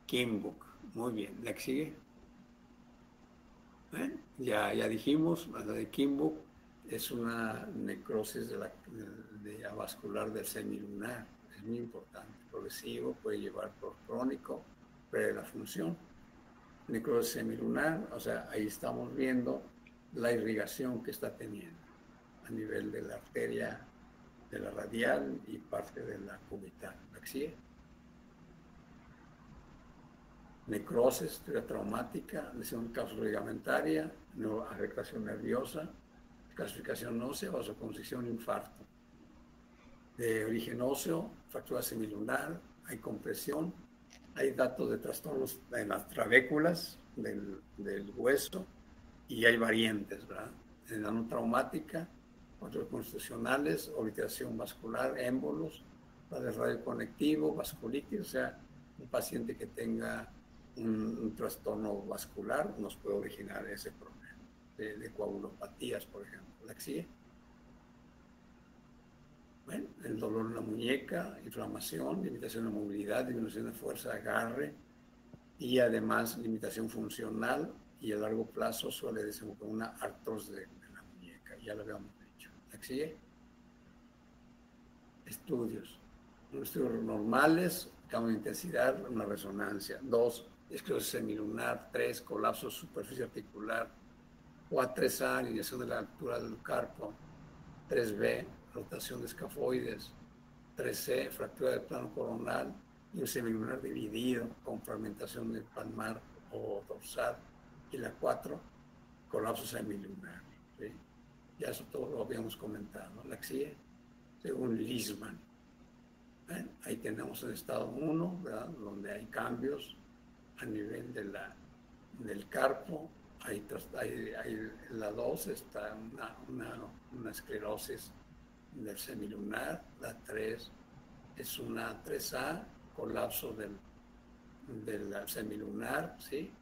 Kimbuk, muy bien. ¿La que sigue? Bueno, ya dijimos, la de Kimbuk es una necrosis avascular del semilunar, es muy importante, progresivo, puede llevar por crónico, pero la función. Necrosis semilunar, o sea, ahí estamos viendo la irrigación que está teniendo a nivel de la arteria de la radial y parte de la cubital. ¿La que sigue? Necrosis, historia traumática, lesión causa-ligamentaria, afectación nerviosa, clasificación ósea, vasoconstricción, infarto. De origen óseo, fractura semilunar, hay compresión, hay datos de trastornos en las trabéculas del hueso y hay variantes, ¿verdad? En la no traumática, cuadros constitucionales, obliteración vascular, émbolos, radio conectivo, vasculitis, o sea, un paciente que tenga un trastorno vascular nos puede originar ese problema de coagulopatías, por ejemplo. ¿La que sigue? Bueno, el dolor en la muñeca, inflamación, limitación de movilidad, disminución de fuerza de agarre y además limitación funcional y a largo plazo suele desembocar una artrosis de la muñeca, ya lo habíamos dicho. ¿La que sigue? Estudios normales, cambio de intensidad, una resonancia. 2, esclerosis semilunar. 3, colapso de superficie articular. 4A, alineación de la altura del carpo. 3B, rotación de escafoides. 3C, fractura del plano coronal y un semilunar dividido con fragmentación del palmar o dorsal. Y la 4, colapso semilunar. ¿Sí? Ya eso todo lo habíamos comentado. La axilla, según Lisman. Ahí tenemos el estado 1, ¿verdad? Donde hay cambios a nivel del carpo. Ahí la 2 está una esclerosis del semilunar. La 3 es una 3A, colapso del semilunar, ¿sí?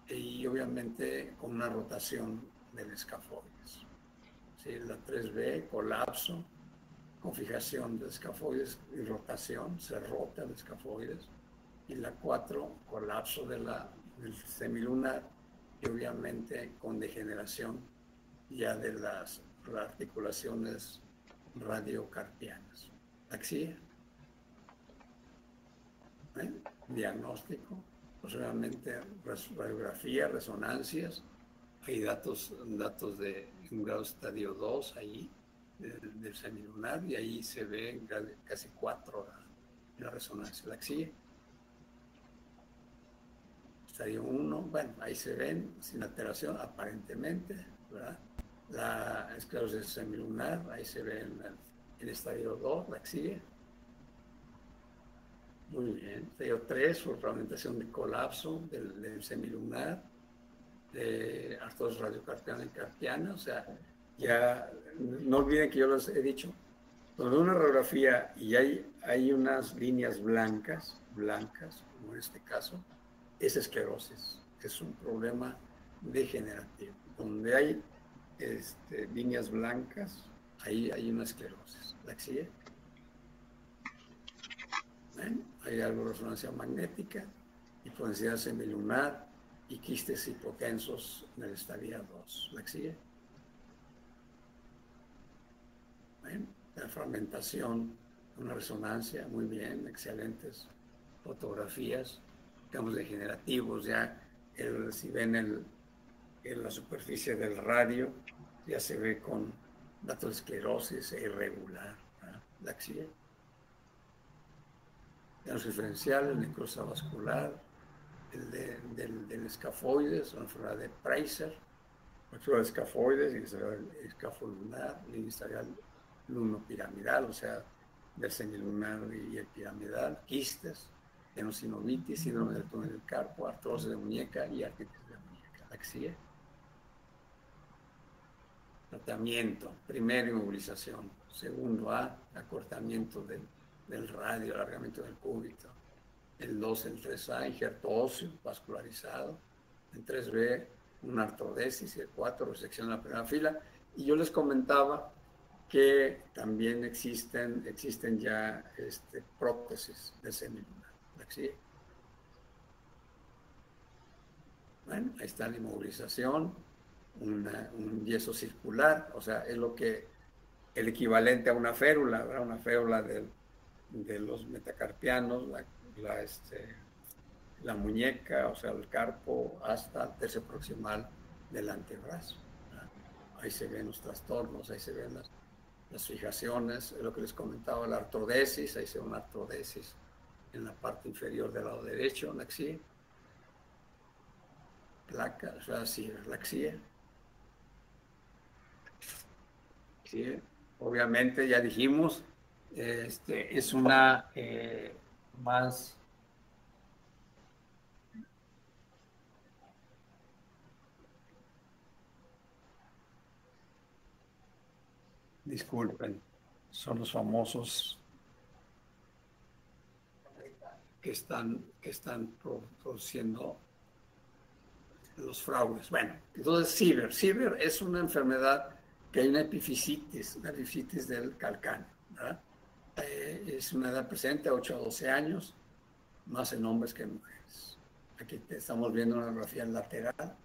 Y obviamente con una rotación del escafoides. ¿Sí? La 3B, colapso, con fijación de escafoides y rotación, se rota el escafoides. Y la 4, colapso del semilunar y obviamente con degeneración ya de las articulaciones radiocarpianas. Axilla. Diagnóstico, posiblemente radiografía, resonancias. Hay datos de un grado estadio 2 ahí, del semilunar, y ahí se ve casi 4 la resonancia. La axilla. Estadio 1, bueno, ahí se ven sin alteración aparentemente, ¿verdad? La esclerosis semilunar, ahí se ve en el estadio 2, la axilla. Muy bien. Estadio 3, por fragmentación de colapso del semilunar, de artrosis radiocarpiana y carpiana. O sea, ya no olviden que yo les he dicho, donde una radiografía y hay unas líneas blancas, como en este caso, es esclerosis, es un problema degenerativo. Donde hay líneas blancas, ahí hay una esclerosis. ¿La axilla? Hay algo de resonancia magnética, hipodensidad semilunar y quistes hipotensos en el estadio 2. ¿La axilla? La fragmentación, una resonancia, muy bien, excelentes fotografías, digamos degenerativos, ya si ven en la superficie del radio, ya se ve con datos de esclerosis irregular, ¿verdad? La axilla. Los diferenciales, necrosis vascular, del escafoides, una enfermedad de Pricer, fractura de escafoides, y escafolunar, lineal lunopiramidal, o sea, del semilunar y el piramidal, quistes, tenosinovitis, síndrome del túnel del carpo, artrosis de muñeca y artritis de muñeca. La axilla. Tratamiento, primero inmovilización, segundo A, acortamiento del radio, alargamiento del cúbito. El 2, el 3A, injerto óseo vascularizado. El 3B, una artrodesis. Y el 4, resección de la primera fila. Y yo les comentaba que también existen ya prótesis de semilunar. ¿Sí? Bueno, ahí está la inmovilización, un yeso circular, o sea, es el equivalente a una férula, ¿verdad? Una férula de los metacarpianos, la muñeca, o sea, el carpo, hasta el tercio proximal del antebrazo, ¿verdad? Ahí se ven los trastornos, ahí se ven las fijaciones, lo que les comentaba, la artrodesis, ahí se ve una artrodesis en la parte inferior del lado derecho, la axilla, placa, o sea, sí, la axilla. Sí, obviamente ya dijimos, es una más disculpen, son los famosos que están produciendo los fraudes. Bueno, entonces CIVER es una enfermedad que hay una epifisitis del calcáneo, ¿verdad? Es una edad presente, 8 a 12 años, más en hombres que en mujeres. Aquí estamos viendo una radiografía lateral.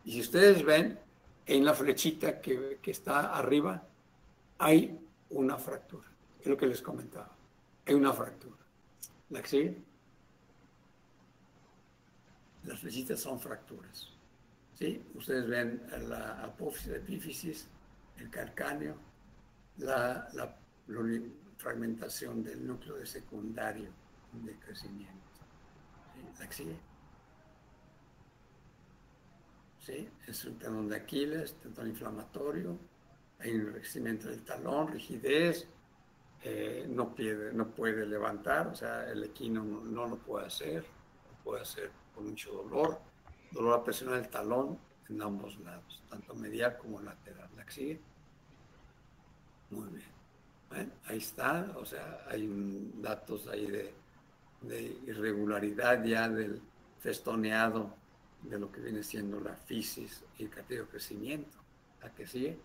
Y si ustedes ven, en la flechita que está arriba, hay una fractura. Es lo que les comentaba. Hay una fractura. ¿La que sigue? Las flechitas son fracturas. ¿Sí? Ustedes ven la apófisis, la epífisis, el calcáneo, fragmentación del núcleo de secundario de crecimiento. ¿Sí? ¿La que sigue? ¿Sí? Es un tendón de Aquiles, tendón inflamatorio, hay enrojecimiento del talón, rigidez, no puede levantar, o sea, el equino no lo puede hacer con mucho dolor a presionar el talón en ambos lados, tanto medial como lateral. ¿La que sigue? Muy bien. Ahí está, o sea, hay datos ahí de irregularidad ya del festoneado de lo que viene siendo la fisis y el cartílago de crecimiento. ¿La que sigue?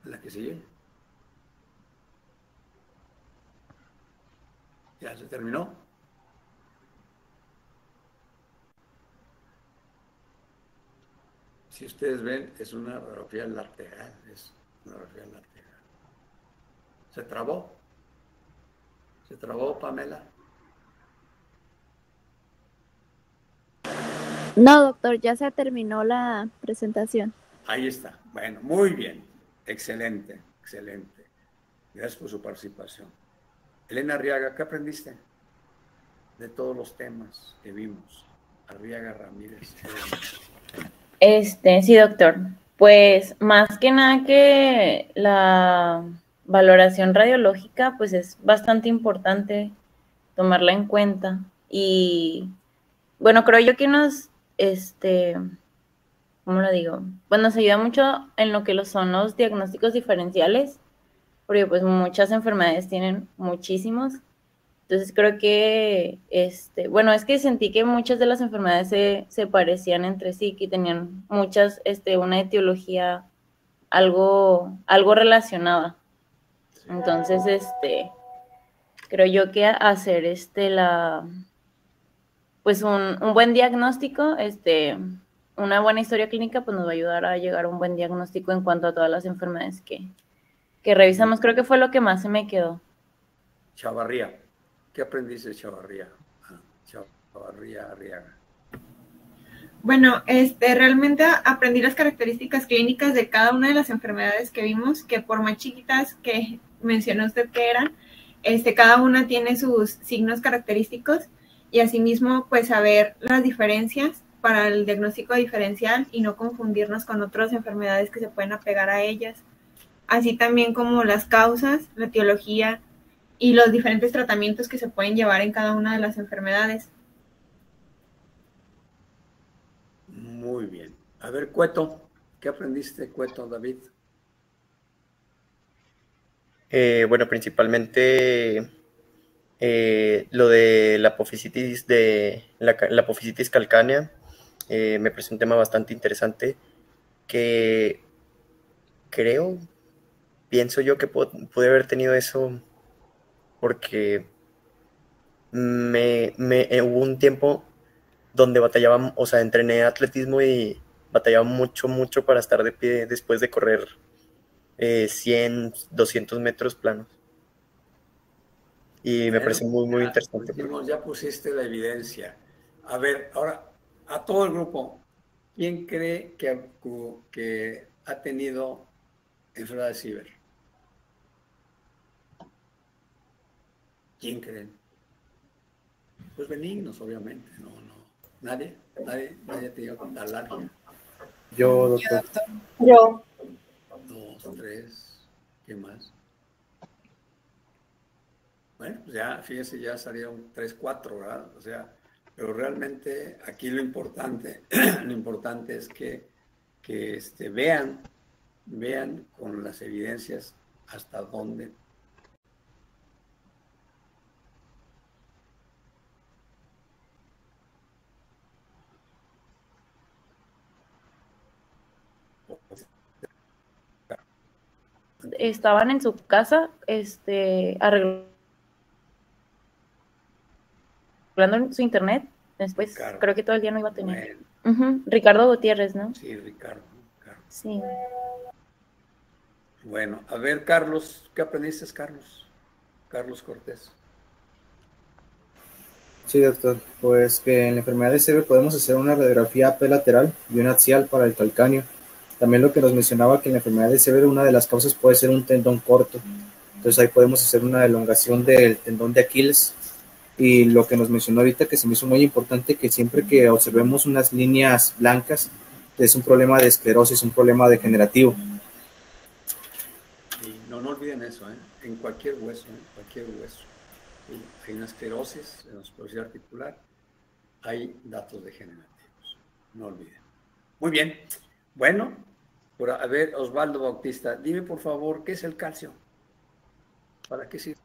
¿La que sigue? ¿Ya se terminó? Si ustedes ven, es una radiografía lateral, ¿Se trabó? ¿Se trabó, Pamela? No, doctor, ya se terminó la presentación. Ahí está. Bueno, muy bien. Excelente, excelente. Gracias por su participación. Elena Arriaga, ¿qué aprendiste de todos los temas que vimos? Arriaga Ramírez. Sí, doctor. Pues más que nada que la valoración radiológica, pues es bastante importante tomarla en cuenta. Y bueno, creo yo que ¿cómo lo digo? Pues nos ayuda mucho en lo que son los diagnósticos diferenciales, porque pues muchas enfermedades tienen muchísimos. Entonces creo que, bueno, es que sentí que muchas de las enfermedades se parecían entre sí, que tenían muchas, una etiología algo relacionada. Entonces, creo yo que hacer, pues un buen diagnóstico, una buena historia clínica, pues nos va a ayudar a llegar a un buen diagnóstico en cuanto a todas las enfermedades que revisamos. Creo que fue lo que más se me quedó. Chavarría. ¿Qué aprendiste, Chavarría? Chavarría Arriaga. Bueno, realmente aprendí las características clínicas de cada una de las enfermedades que vimos, que por más chiquitas que mencionó usted que eran, cada una tiene sus signos característicos y asimismo, pues saber las diferencias para el diagnóstico diferencial y no confundirnos con otras enfermedades que se pueden apegar a ellas, así también como las causas, la etiología y los diferentes tratamientos que se pueden llevar en cada una de las enfermedades. Muy bien. A ver, Cueto, ¿qué aprendiste, Cueto, David? Bueno, principalmente lo de la apofisitis, la apofisitis calcánea, me parece un tema bastante interesante que pienso yo que pude haber tenido eso porque hubo un tiempo donde batallaba, o sea, entrené atletismo y batallaba mucho para estar de pie después de correr 100, 200 metros planos. Y me parece muy interesante. Ya pusiste la evidencia. A ver, ahora, a todo el grupo, ¿quién cree que ha tenido enfermedad de Ciber? ¿Quién creen? Pues benignos, obviamente, no. ¿Nadie ha tenido alergia? Yo, doctor. Yo. 2, 3, ¿qué más? Bueno, pues ya, fíjese, ya salieron 3, 4, ¿verdad? O sea, pero realmente aquí lo importante es que vean con las evidencias hasta dónde Estaban en su casa, arreglando su internet. Después Ricardo. Creo que todo el día no iba a tener. Ricardo Gutiérrez, ¿no? Sí, Ricardo. Sí. Bueno, a ver, Carlos, ¿qué aprendiste, Carlos? Carlos Cortés. Sí, doctor. Pues que en la enfermedad de Sever podemos hacer una radiografía AP lateral y una axial para el calcáneo. También lo que nos mencionaba que en la enfermedad de Sever una de las causas puede ser un tendón corto. Entonces ahí podemos hacer una elongación del tendón de Aquiles. Y lo que nos mencionó ahorita que se me hizo muy importante, que siempre que observemos unas líneas blancas es un problema de esclerosis, un problema degenerativo. Y no olviden eso, en cualquier hueso, cualquier hueso. Hay una esclerosis, en la esclerosis articular, hay datos degenerativos. No olviden. Muy bien. Bueno, a ver, Osvaldo Bautista, dime por favor, ¿qué es el calcio? ¿Para qué sirve?